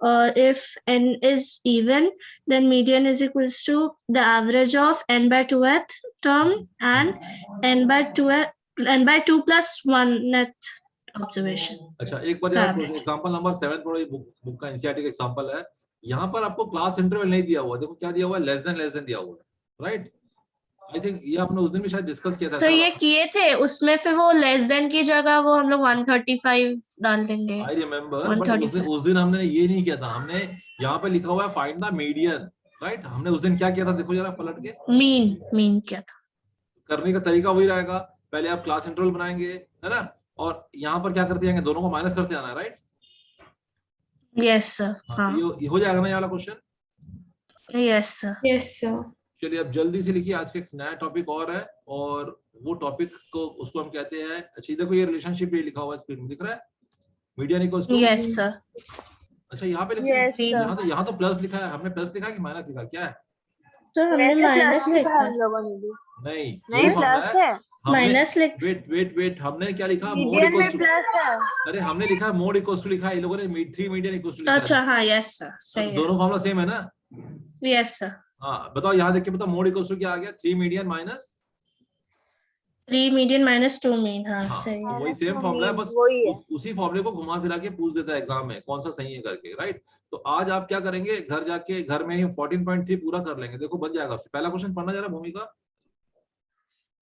or if n is even then median is equals to the average of n by 2th term and n by 2 plus 1 net observation. अच्छा एक बार यार Average. Example number 7 पढ़ो, ये book का NCERT का example है। यहाँ पर आपको क्लास इंटरवल नहीं दिया हुआ, देखो क्या दिया हुआ है, लेस देन दिया हुआ है, राइट? आई थिंक ये आपने उस दिन भी शायद डिस्कस किया था। So ये किए थे उसमें फिर वो लेस देन की जगह वो हम लोग 135 डाल देंगे। आई रिमेम्बर, बट 135 उस दिन हमने ये नहीं किया था, हमने यहाँ पे लिखा हुआ है फाइंड द मीडियन, राइट? हमने उस दिन क्या किया था, देखो जरा पलट के। मीन क्या था? करने का तरीका वही रहेगा, पहले आप क्लास इंटरवल बनाएंगे, है ना, और यहाँ पर क्या करते जाएंगे, दोनों को माइनस करते जाना है, राइट? Yes sir. हाँ ये हो जाएगा ना ये वाला question? Yes sir. Yes, sir. चलिए अब जल्दी से लिखिए, आज का एक नया टॉपिक और है, और वो टॉपिक को उसको हम कहते हैं, अच्छा देखो ये रिलेशनशिप ये लिखा हुआ है स्क्रीन में, दिख रहा है, median equals to. Yes sir. अच्छा यहाँ पे लिखिए, Yes, sir. यहाँ तो प्लस लिखा है, हमने प्लस लिखा है कि माइनस लिखा, क्या है? तो हमने वैसे माइनस plus लिखा लिखा है हम लोगों ने भी. नहीं, नहीं ये फॉर्मूला प्लस है। है. हमने माइनस लिख वेट हमने क्या लिखा, मोड मीडियन में इक्वल्स टू, प्लस है. अरे हमने लिखा है मोड इक्वल्स टू, लिखा है इन लोगों ने 3 मीडियन इक्वल्स टू लिखा अच्छा है। हाँ यस सर सही है। दोनों फॉर्मूला सेम है ना? Yes sir. हाँ बताओ, यहाँ देख के बताओ, मोड इक्वल्स टू क्या आ गया, 3 median minus 3 median minus 2 mean. हाँ हाँ, सही है। तो वही सेम फॉर्मूला है, बस वही है. उसी फॉर्मूले को घुमा फिरा के पूछ देता है एग्जाम में कौन सा सही है करके, राइट? तो आज आप क्या करेंगे, घर जाके घर में ही 14.3 पूरा कर लेंगे, देखो बन जाएगा। पहला क्वेश्चन पढ़ना जरा भूमिका।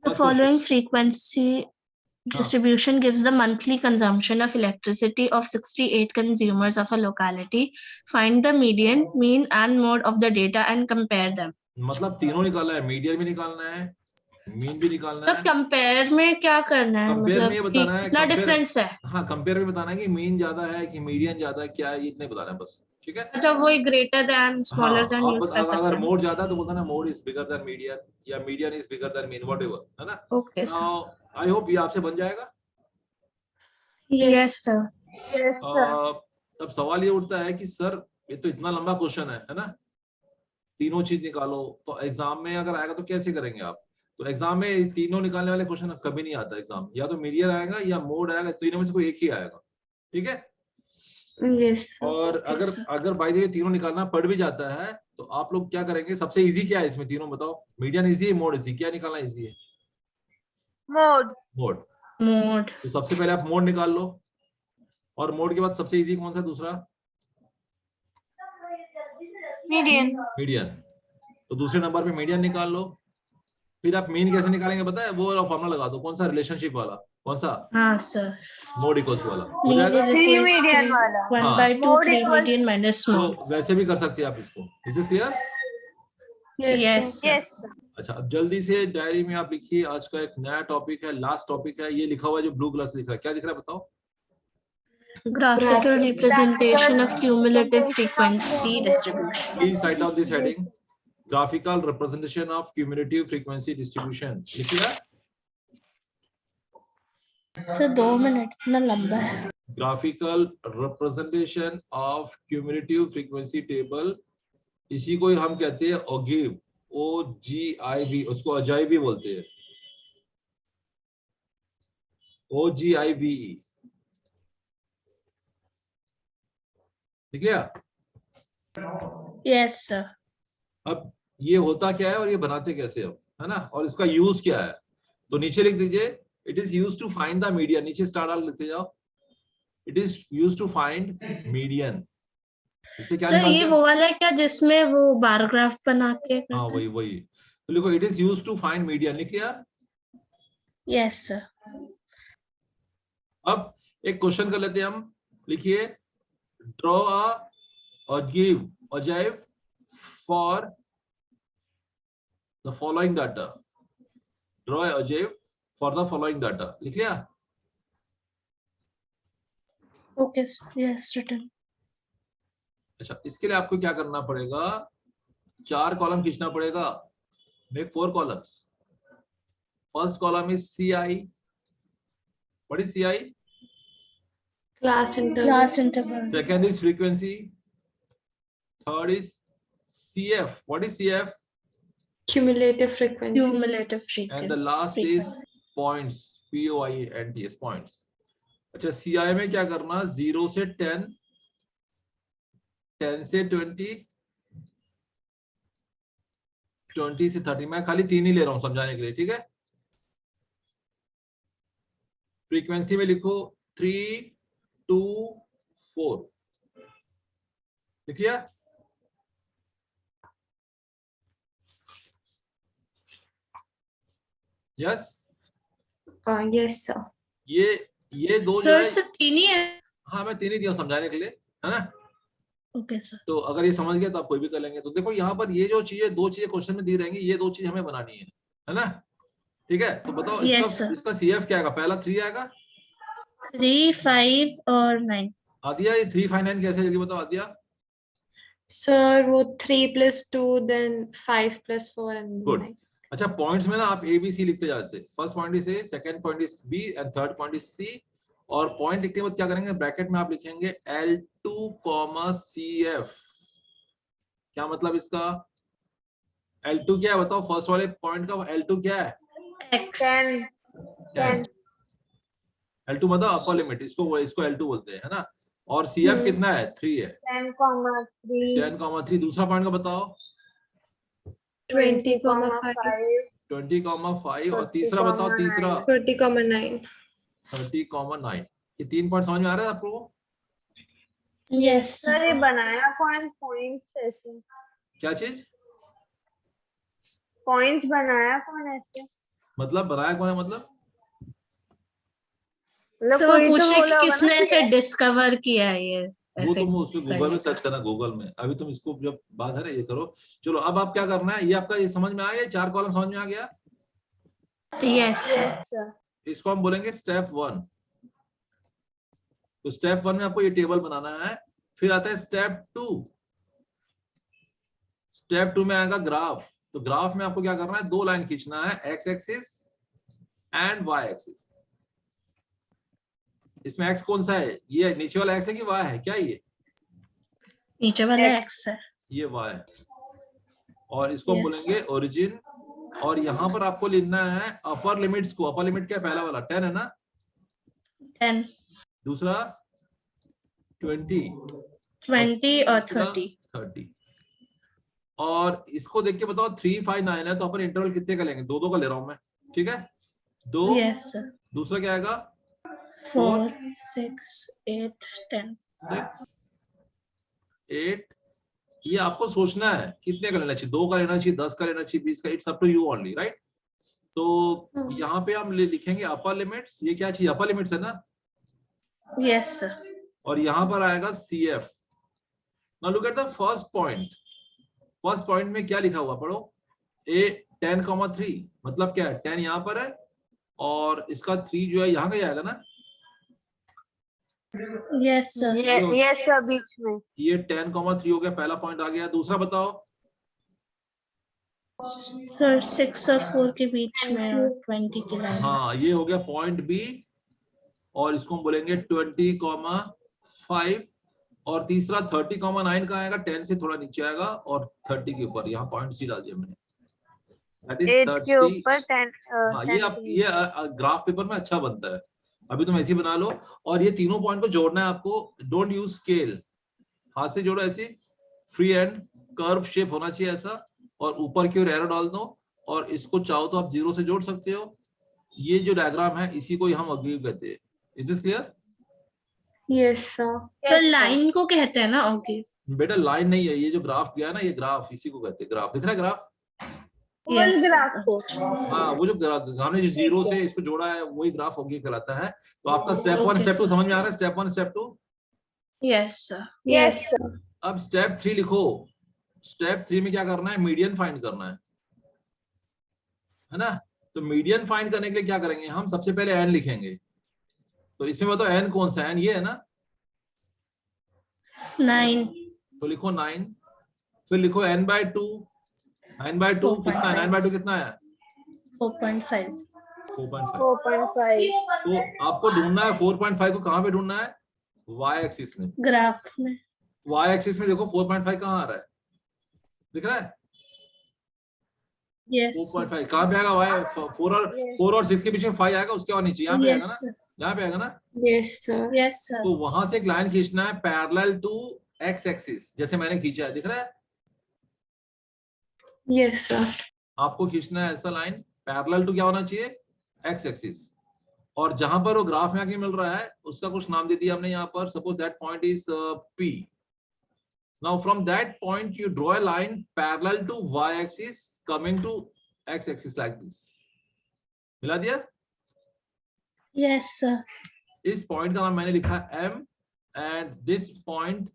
The following frequency distribution gives the monthly consumption of electricity of 68 consumers of a locality. Find the median, mean and mode of the data and compare them. मतलब तीनों निकालना है, मीडियन भी निकालना है, मीन भी निकालना तो है। कंपेयर में क्या करना है, कंपेयर में मतलब ये बताना है, कितना डिफरेंस है? हाँ कंपेयर में बताना है कि मीन ज्यादा है कि मीडियन ज्यादा है, क्या है, ये इतने बताना है बस, ठीक है? अच्छा वही ग्रेटर देन स्मॉलर देन हाँ, यूज कर सकते अगर हैं। मोड ज्यादा है तो बोलना mode is bigger than median या median is bigger than mean, whatever, है ना? Okay sir. आई होप ये आपसे बन जाएगा। Yes sir. Yes, sir. अब सवाल ये उठता है कि सर ये तो इतना लंबा क्वेश्चन है ना, तीनों चीज निकालो, तो एग्जाम में अगर आएगा तो कैसे करेंगे आप? तो एग्जाम में तीनों निकालने वाले क्वेश्चन कभी नहीं आता एग्जाम, या तो मीडियन आएगा या मोड आएगा, तीनों में से कोई एक ही आएगा, ठीक है? Yes, sir. और अगर बाय द वे तीनों निकालना पड़ भी जाता है तो आप लोग क्या करेंगे, सबसे इजी क्या है इसमें तीनों बताओ? मीडियन इजी है, मोड इजी, क्या निकालना इजी है? Mode. मोड। तो सबसे पहले आप मोड निकाल लो, और मोड के बाद सबसे इजी कौन सा दूसरा? Median. मीडियन। तो दूसरे नंबर पे मीडियन निकाल लो, फिर आप मीन कैसे निकालेंगे पता है? वो वाला फॉर्मूला लगा दो, कौन सा? रिलेशनशिप वाला, कौन सा? हाँ सर। मोड इक्वल्स वाला हो मीन जाएगा। इज 3 इक्वल्स median टू वाला. 1 by 2 Mode 3 equals- median minus mode. तो वैसे भी कर सकते हैं आप इसको, is this clear? Yes sir. Yes, sir. अच्छा अब जल्दी से डायरी में आप लिखिए, आज का एक नया टॉपिक है, लास्ट टॉपिक है, ये लिखा हुआ है जो ब्लू कलर से लिख रहा है, क्या दिख रहा है बताओ? Graphical representation of cumulative frequency distribution. Please write down this heading, graphical representation of cumulative frequency distribution। लिखिए, सर 2 मिनट इतना लंबा है। graphical representation of cumulative frequency table, इसी को हम कहते हैं OGIV, OGIV, उसको अजाइवी बोलते हैं, OGIVE, ठीक है? Yes sir. अब ये होता क्या है और ये बनाते कैसे हो, है ना, और इसका यूज क्या है। तो नीचे लिख दीजिए it is use to find the median, नीचे स्टार डाल लिखते जाओ, it is use to find median. इससे क्या सर ये निकालते वो हैं? वाला है क्या जिसमें वो बार ग्राफ बना के हाँ वही वही, तो लिखो it is use to find median, लिख लिया। Yes sir. अब एक क्वेश्चन कर लेते हैं हम, लिखिए ड्रॉ और give object for the following data, draw object for the following data, लिख लिया। Okay sir, yes written. अच्छा, इसके लिए आपको क्या करना पड़ेगा, 4 कॉलम खींचना पड़ेगा, make 4 columns. First column is CI, what is CI? Class interval. Class interval. Second is frequency, third is CF, what is CF? Cumulative frequency. Cumulative frequency. And the last is points, POINTS, points. अच्छा, CI में क्या करना, 0 से 10, 10 से 20, 20 से 30, मैं खाली 3 ही ले रहा हूं समझाने के लिए, ठीक है। फ्रीक्वेंसी में लिखो 3, 2, 4, लिख लिया। Yes, Yes, sir. ये दो जो सर है, सिर्फ 3 ही है। हाँ मैं 3 ही दिया समझाने के लिए, है ना। Okay sir. तो अगर ये समझ गया तो आप कोई भी कर लेंगे। तो देखो यहाँ पर ये जो चीजें, 2 चीजें क्वेश्चन में दी रहेंगी, ये 2 चीजें हमें बनानी है ना, ठीक है। तो बताओ Yes, इसका sir. इसका CF क्या आएगा, पहला 3 आएगा, 3, 5 और 9। आदिया ये 3, 5, 9 कैसे, जल्दी बताओ आदिया। Sir, वो 3 plus 2, then 5 plus 4 and Good. 9. अच्छा, पॉइंट्स में ना आप ABC लिखते जाते, first point is A, second point is B and third point is C। और पॉइंट लिखते वक्त क्या करेंगे, ब्रैकेट में आप लिखेंगे L2, CF। क्या मतलब इसका, L2 क्या है बताओ, फर्स्ट वाले पॉइंट का L2 क्या है, X। 10 L2 मतलब अपर लिमिट, इसको L2 बोलते हैं, है ना। और CF कितना है, 3 है, 10,3 10,3। दूसरा पॉइंट का बताओ, 20,5. 20,5। और तीसरा बताओ, तीसरा 30,9. 30,9। ये 3 पॉइंट समझ में आ रहा है आप लोगों को? यस सर ये बनाया कौन, पॉइंट्स ऐसे, क्या चीज, पॉइंट्स बनाया कौन ऐसे, मतलब बनाया कौन है, मतलब तो वो कोई पूछ रहे बोला कि होगा किसने ना इसे कि डिस्कवर किया है ये। वो ऐसे तुम उसमें गूगल में करने सर्च करना, गूगल में। अभी तुम इसको जब बात है ना ये करो। चलो अब आप क्या करना है, ये आपका ये समझ में आया, 4 कॉलम समझ में आ गया। का। यस यस सर, इसको हम बोलेंगे स्टेप 1। तो स्टेप 1 में आपको ये टेबल बनाना है। फिर आता है स्टेप 2। स्टेप 2 में आएगा ग्राफ। तो ग्राफ में आपको क्या करना है, 2 लाइन खींचना है, X axis and Y axis. इसमें एक्स कौन सा है, ये नीचे वाला एक्स है कि वाई है, क्या ये नीचे वाला X। एक्स है। ये वाई है। और इसको हम Yes. बोलेंगे ओरिजिन। और यहाँ पर आपको लिखना है अपर लिमिट्स को। अपर लिमिट क्या है, पहला वाला 10 है ना, 10, दूसरा 20 और 30। और इसको देख के बताओ 3, 5, 9 है, तो अपन इंटरवल कितने का लेंगे, 2 का ले रहा हूं मैं, ठीक है। 2, यस सर। दूसरा क्या आएगा, 4, 6, 8, 10। 6, 8। ये आपको सोचना है कितने का लेना चाहिए, 2 का लेना चाहिए, 10 का लेना चाहिए, 20 का, it's up to you only, right. तो यहाँ पे हम लिखेंगे अपर लिमिट्स। ये क्या चाहिए, अपर लिमिट्स है ना। Yes sir. और यहाँ पर आएगा CF। Now look at the first point. First point में क्या लिखा हुआ, पढ़ो। 10,3 मतलब क्या है, 10 यहाँ पर है और इसका 3 जो है यहाँ का ही आएगा ना। Yes sir. यस सर, बीच में ये 10,3 हो गया, पहला पॉइंट आ गया। दूसरा बताओ, सर 6 और 4 के बीच में और 20 की लाइन। हाँ ये हो गया पॉइंट B। और इसको हम बोलेंगे 20,5। और तीसरा 30,9 का आएगा, 10 से थोड़ा नीचे आएगा और 30 के ऊपर। यहाँ पॉइंट C डाल दिया मैंने, दैट इज 8 के 30। ऊपर 10। हाँ ये ग्राफ पेपर में अच्छा बनता है। अभी तुम ऐसे ही बना लो। और ये तीनों पॉइंट को जोड़ना है आपको। डोंट यूज स्केल, हाथ से जोड़ो ऐसे, फ्री एंड कर्व शेप होना चाहिए ऐसा। और ऊपर की ओर एरो डाल दो और इसको चाहो तो आप 0 से जोड़ सकते हो। ये जो डायग्राम है इसी को हम ऑगिव कहते हैं। Is this clear? Yes, sir. Sir line को कहते हैं ना ऑगिव? बेटा लाइन नहीं है, ये जो ग्राफ गया ना, ये ग्राफ, इसी को कहते हैं ग्राफ। दिख रहा है graph? Full Yes, graph sir. को। हाँ, वो जो हमने जो 0 से इसको जोड़ा है वही ग्राफ ऑगिव कहलाता है। तो आपका स्टेप 1 Okay, स्टेप 2 sir. समझ में आ रहा है? Step 1 step 2। Yes, sir. Yes Yes. अब स्टेप 3 लिखो। स्टेप 3 में क्या करना है? मीडियन फाइंड करना है ना? तो मीडियन फाइंड करने के लिए क्या करेंगे हम? सबसे पहले n लिखेंगे। तो इसमें बताओ n कौन सा है? n ये है ना? 9. तो लिखो 9। फिर लिखो n/2। 9/2 कितना है? 9/2 कितना है? 4.5. 4.5। 4.5 तो आपको ढूंढना है 4.5 को कहाँ पे ढूंढना है? y एक्सिस में। ग्राफ में. y एक्सिस में देखो 4.5 कहाँ आ रहा है? दिख रहा है? Yes, sir. 4.5 कहाँ पे आएगा? y 4 और 6 के बीच में 5 आएगा, उसके और नीचे यहाँ पे आएगा Yes, ना? sir. यहाँ पे आएगा ना? Yes, sir. Yes, sir. तो वहां से एक लाइन खींचना है पैरेलल टू x एक्सिस, जैसे मैंने खींचा है। दिख रहा है? Yes, sir. आपको खींचना है ऐसा लाइन पैरेलल टू क्या होना चाहिए? x axis. और जहां पर वो ग्राफ में आके मिल रहा है उसका कुछ नाम दे दिया हमने यहाँ पर। Suppose that point is P। Now from that point you draw a line parallel to y axis coming to x axis like this. मिला दिया? Yes, sir. इस पॉइंट का नाम मैंने लिखा है M and this point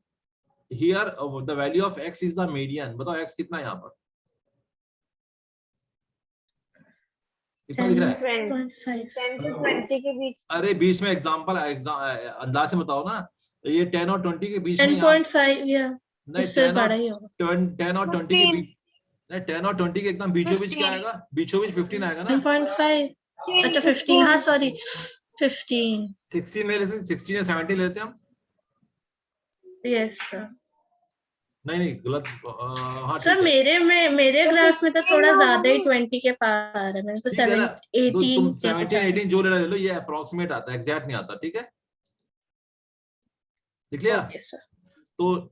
here the value of x is the median. बताओ x कितना है यहाँ पर? कितना दिख रहा है? 10.5. 10 to 20 के बीच। अरे बीच में एग्जांपल अंदाज से बताओ ना। तो ये 10 और 20 के बीच में यहाँ 10.5 या नहीं, उससे 10 बड़ा ही होगा. और 20 के 15 बीच नहीं, 10 और 20 के एकदम बीचों बीच क्या 15 आएगा? बीचों बीच 15 आएगा ना? 10.5. अच्छा 15. हाँ सॉरी 15. 16 ले लेते हैं, 16 या 17 ले लेते हैं हम। Yes, sir. नहीं गलत। हाँ सर ठीक है। मेरे ग्राफ में तो थोड़ा ज्यादा ही 20 के पास आ रहा है. मैंने तो ठीक है ना? 18 तुम या कुछ 17 आ रहा 18 जो ले लो, ये अप्रोक्सीमेट आता है, एग्जैक्ट नहीं आता। ठीक है, देख लिया? है. Okay, sir. तो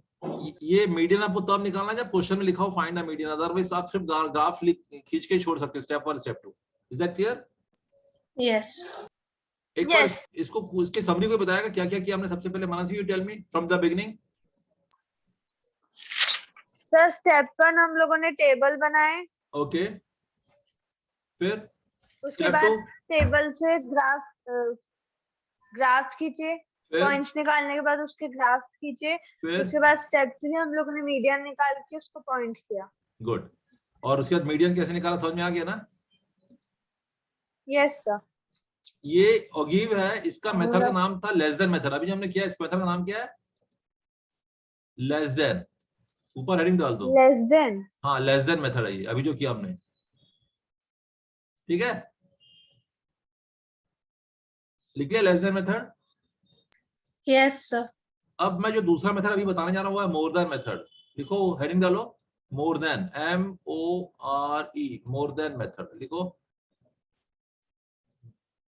ये मीडियन आपको तब निकालना जब क्वेश्चन में लिखा हो फाइंड द मीडियन। अदरवाइज आप सिर्फ ग्राफ खींच के छोड़ सकते हो step 1 step 2। Is that clear? Yes. एक बार इसको इसके समरी को बताएगा क्या क्या किया हमने सबसे पहले। Mansi, you tell me from the beginning. Sir step 1 हम लोगों ने टेबल बनाए। ओके, फिर उसके स्टेप बाद 2, टेबल से ग्राफ खींचे। फिर पॉइंट्स निकालने के बाद उसके ग्राफ खींचे। फिर उसके बाद स्टेप 3 हम लोगों ने मीडियन निकाल के उसको पॉइंट किया। गुड। और उसके बाद मीडियन कैसे निकाला समझ में आ गया ना? Yes sir. ये ऑगिव है, इसका मेथड का नाम था लेस देन मेथड। अभी जो हमने किया इस मेथड का नाम क्या है? Less than. ऊपर हेडिंग डाल दो। Less than. हाँ, लेस देन मेथड है ये अभी जो किया हमने। ठीक है, लिख लिया less than method. Yes, sir. अब मैं जो दूसरा मेथड अभी बताने जा रहा हूँ वो है मोर देन मेथड। लिखो, हेडिंग डालो more than, MORE, more than method लिखो।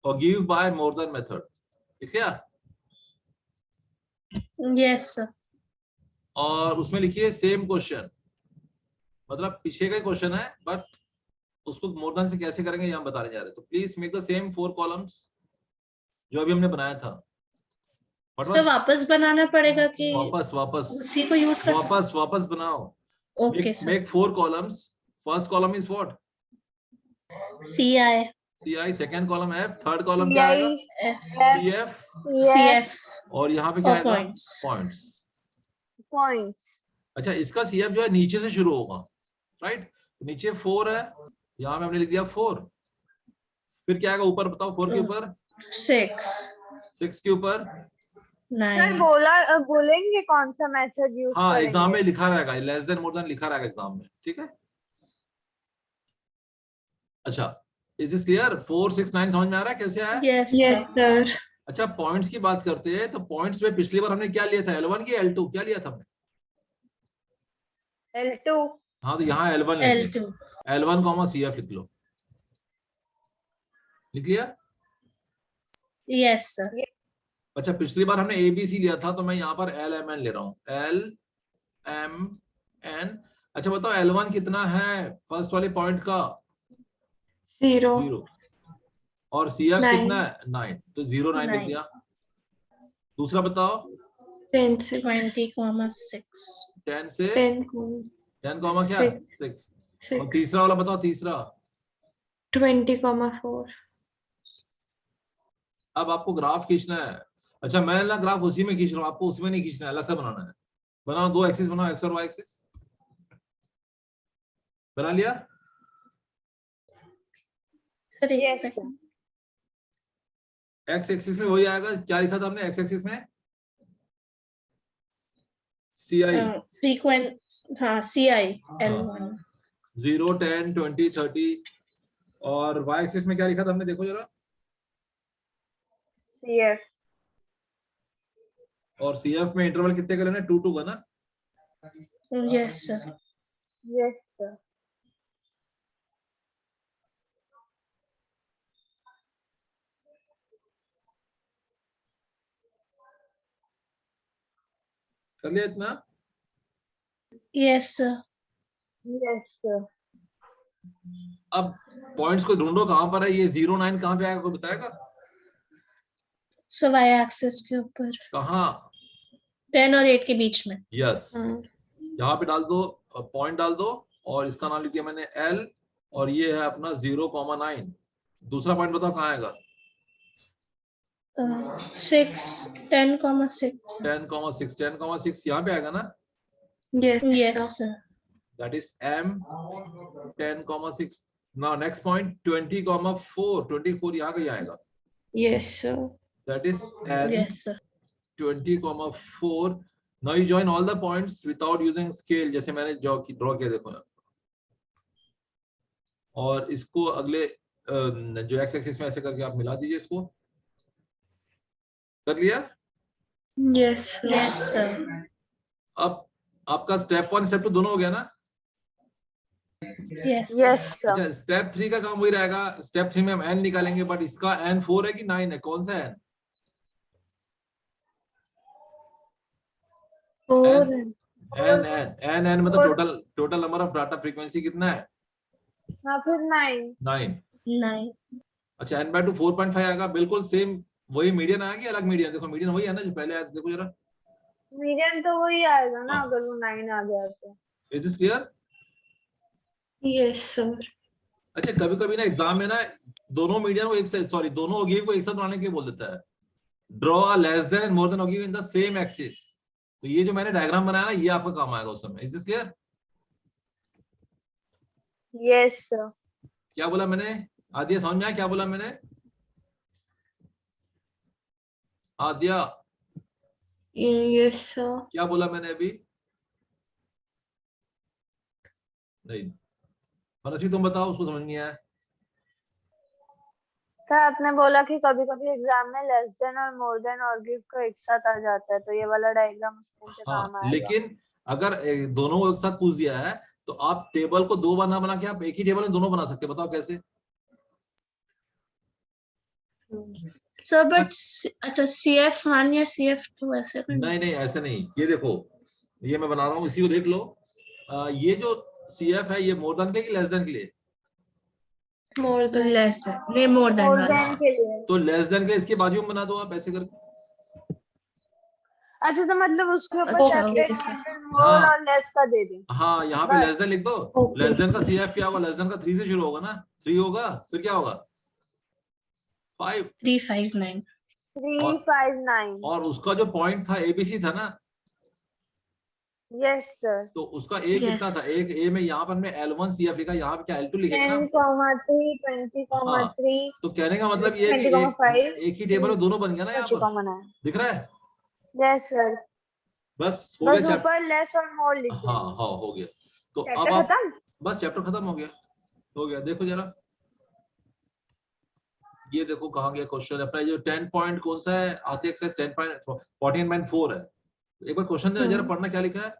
और give by more than method लिख लिया? Yes, sir. और उसमें लिखिए सेम क्वेश्चन, मतलब पीछे का क्वेश्चन है बट उसको मोर देन से कैसे करेंगे ये हम बताने जा रहे हैं। तो please make the same 4 columns जो अभी हमने बनाया था। तो वापस बनाना पड़ेगा कि वापस उसी को यूज कर सकते? वापस बनाओ। Okay, sir. Make 4 columns. First column is what? CI. Second column F. Third column क्या आएगा? F. CF. CF. और यहाँ पे क्या आएगा? Points. अच्छा, इसका CF जो है नीचे से शुरू होगा, राइट? नीचे 4 है, यहाँ पे हमने लिख दिया 4। फिर क्या आएगा ऊपर बताओ? 4 के ऊपर 6 के ऊपर 9. सर बोलेंगे कौन सा मेथड यूज हाँ, करेंगे? एग्जाम में लिखा रहेगा लेस देन मोर देन लिखा रहेगा एग्जाम में। ठीक है, अच्छा इज दिस क्लियर? 4 6 9 समझ में आ रहा है कैसे आया? Yes, sir. अच्छा, पॉइंट्स की बात करते हैं तो पॉइंट्स में पिछली बार हमने क्या लिया था? L1 की L2 क्या लिया था हमने? L2। हाँ, तो यहाँ L1 लिख L2. L1 CF लिख लो। लिख लिया? Yes, sir. अच्छा, पिछली बार हमने ABC लिया था तो मैं यहाँ पर LMN ले रहा हूँ, LMN। अच्छा बताओ L1 कितना है फर्स्ट वाले पॉइंट का? 0. 0। और CF 9. कितना है? 9। तो 0 9 लिख 9। दिया। दूसरा बताओ 10 6. 20,6। 10 से 10 10 कॉमा क्या? 6। और 6. तीसरा वाला बताओ, तीसरा। 20,4. अब आपको ग्राफ खींचना है। अच्छा मैं ना ग्राफ उसी में खींच रहा हूँ, आपको उसमें नहीं खींचना है, अलग से बनाना है। बनाओ, 2 एक्सिस बनाओ, एक्स और वाई एक्सिस। बना लिया? Sir Yes, sir. X axis में वही आएगा, क्या लिखा था हमने एक्स एक्सिस में? CI। सीक्वेंस, हाँ CI L1। 0 10 20 30। और वाई एक्सिस में क्या लिखा था हमने, देखो जरा। CF. और CF में इंटरवल कितने का लेना है? 2 2 का ना? Yes sir. Yes, sir. कर लिया इतना? Yes sir. Yes, sir. अब पॉइंट्स को ढूंढो, कहां पर है ये 0 9 कहां पे आएगा, कोई बताएगा? सो वाई एक्सिस के ऊपर कहां? 10 और 8 के बीच में। यस, यहाँ पे डाल दो, पॉइंट डाल दो। और इसका नाम लिख दिया मैंने L। और ये है अपना 0,9। दूसरा पॉइंट बताओ कहाँ आएगा? 6 10,6। 10,6। 10,6 यहाँ पे आएगा ना? Yes, yes sir. Sir. That is M 10,6। Now next point 20,4। 24 यहाँ कहीं आएगा। Yes, sir. That is N yes sir. 20,4। Now you join all the points without using scale, जैसे मैंने ड्रॉ किया, देखो यहाँ। और इसको अगले जो एक्स एक्सिस में ऐसे करके आप मिला दीजिए इसको। कर लिया? Yes, sir. Yes sir. अब आपका स्टेप 1 स्टेप 2 दोनों हो गया ना? Yes Yes, sir. अच्छा स्टेप 3 का काम वही रहेगा। स्टेप 3 में हम n निकालेंगे, बट इसका n 4 है कि 9 है, कौन सा n? 4. n मतलब total number of data frequency कितना है? हाँ फिर 9. 9। 9। अच्छा n/2 4.5 आएगा, बिल्कुल सेम वही मीडियन आएगी, अलग मीडियन। देखो मीडियन वही है ना जो पहले आया था, देखो जरा। मीडियन तो वही आएगा ना, हाँ। अगर वो 9 आ गया तो. Is this clear? Yes, sir. अच्छा कभी कभी ना एग्जाम में ना दोनों मीडियन को एक साथ, सॉरी दोनों ओगिव को एक साथ बनाने के लिए बोल देता है। Draw a less than and more than ogive in the same axis. तो ये जो मैंने डायग्राम बनाया ना, ये आपका काम आएगा उस समय। Is this clear? Yes, sir. क्या बोला मैंने? आदिया समझ में आया क्या बोला मैंने? Adiya Yes, sir. क्या बोला मैंने अभी? नहीं, मनस्वी तुम बताओ, उसको समझ नहीं आया। सर आपने बोला कि कभी कभी एग्जाम में लेस देन और मोर देन और गिव का एक साथ आ जाता है, तो ये वाला डायग्राम उसमें से काम हाँ, आएगा. लेकिन अगर दोनों को एक साथ पूछ दिया है तो आप टेबल को 2 बार ना बना के आप एक ही टेबल में दोनों बना सकते हैं। बताओ कैसे? सर बट अच्छा CF1 या CF2 ऐसे नहीं नहीं ऐसे नहीं, ये देखो, ये मैं बना रहा हूँ, इसी को देख लो। ये जो CF है ये मोर देन के लिए लेस देन के लिए? More than. लेस देन, नहीं मोर देन मोर वाला। देन के लिए. तो लेस देन के इसके बाजू में बना दो आप ऐसे करके। अच्छा तो मतलब उसके ऊपर अच्छा, सेपरेट okay, sir. सेपरेट मोर हाँ। और लेस का दे दी. हाँ यहाँ पे बस. लेस देन लिख दो। Okay. लेस देन का CF क्या होगा? लेस देन का 3 से शुरू होगा ना, 3 होगा, फिर क्या होगा? 5। 359। 359. और उसका जो पॉइंट था ABC था ना, यस सर. तो उसका A कितना Yes. था? एक A में यहाँ पर मैं L1 CF लिखा, यहाँ पे क्या L2 लिखेगा ना? 10,3 20,3. तो कहने का मतलब ये है कि 20,5. एक ही टेबल में दोनों बन गया ना यहाँ पर, 20,9. दिख रहा है? Yes sir. बस हो बस गया ऊपर लेस और मोर लिख हाँ देंगे. हाँ हो गया। तो अब चैप्टर आप खत्म. बस चैप्टर खत्म हो गया। देखो जरा, ये देखो कहाँ गया क्वेश्चन अपना। जो 10 पॉइंट कौन सा है? आते एक्सरसाइज 10.14.4 है। एक बार क्वेश्चन जरा पढ़ना, क्या लिखा है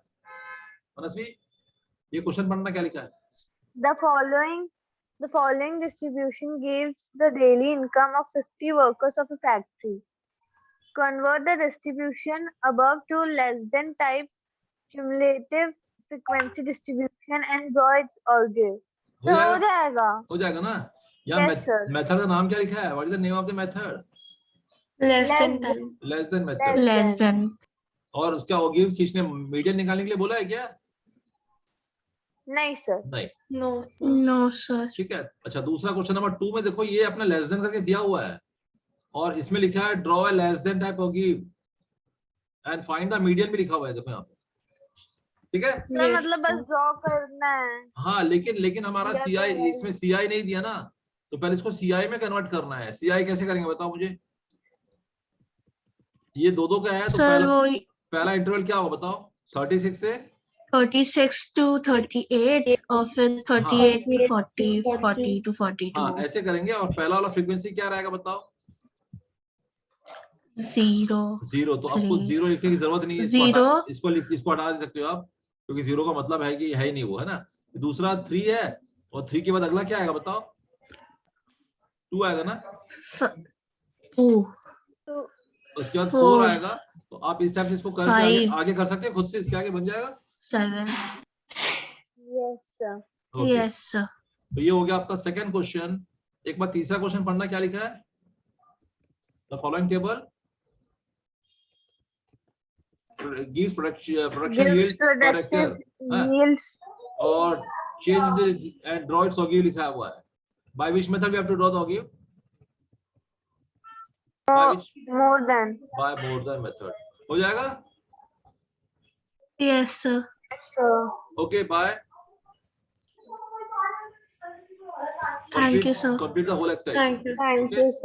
मनस्वी? ये क्वेश्चन पढ़ना क्या लिखा है? The following distribution gives the daily income of 50 workers of a factory. Convert the distribution above to less than type cumulative frequency distribution and draw its algebra. हो तो हो जाएगा, जाएगा. हो जाएगा ना. यहाँ Yes, sir. मेथड का नाम क्या लिखा है? What is the name of the method? less than Less time. Less than method. Less than. और उसका ऑगिव खींचने, मीडियन निकालने के लिए बोला है क्या? नहीं सर. नहीं. No. No, sir. ठीक है. अच्छा, दूसरा क्वेश्चन नंबर 2 में देखो, ये अपना लेस देन करके दिया हुआ है और इसमें लिखा है draw a less than type ogive and find the median भी लिखा हुआ है, देखो यहाँ पे. ठीक है. सर Yes, मतलब बस sir. ड्रॉ करना है. हाँ, लेकिन हमारा दिया सीआई, तो है. इसमें सीआई नहीं दिया ना, तो पहले इसको सीआई में कन्वर्ट करना है. सीआई कैसे करेंगे बताओ मुझे? ये दो का है तो Sir, वो पहला इंटरवल क्या होगा बताओ? 36 से 36 to 38 और फिर 38 to 40, 40 to 42. हाँ ऐसे करेंगे. और पहला वाला फ्रीक्वेंसी क्या रहेगा बताओ? 0. 0. तो आपको 3. 0 लिखने की जरूरत नहीं है. Zero. इसको हटा दे सकते हो आप, क्योंकि 0 का मतलब है कि है ही नहीं वो, है ना. दूसरा 3 है और 3 के बाद अगला क्या आएगा बताओ? 2 आएगा ना. 2. उसके बाद 4 4. आएगा. तो आप इस टाइप से इसको करके 5. आगे कर सकते हैं खुद से. इसके आगे बन जाएगा. 7. Yes sir. Okay. Yes, sir. तो ये हो गया आपका सेकंड क्वेश्चन. एक बार तीसरा क्वेश्चन पढ़ना, क्या लिखा है? The following table gives production Gives yield per production hectare, हाँ, yields और change the and draw its ogive लिखा हुआ है. By which method we have to draw the ogive? By which? more than. By more than method. हो जाएगा? Yes, sir. So Okay, bye. Thank you, sir. Complete the whole exercise. Thank you. thank Okay. you.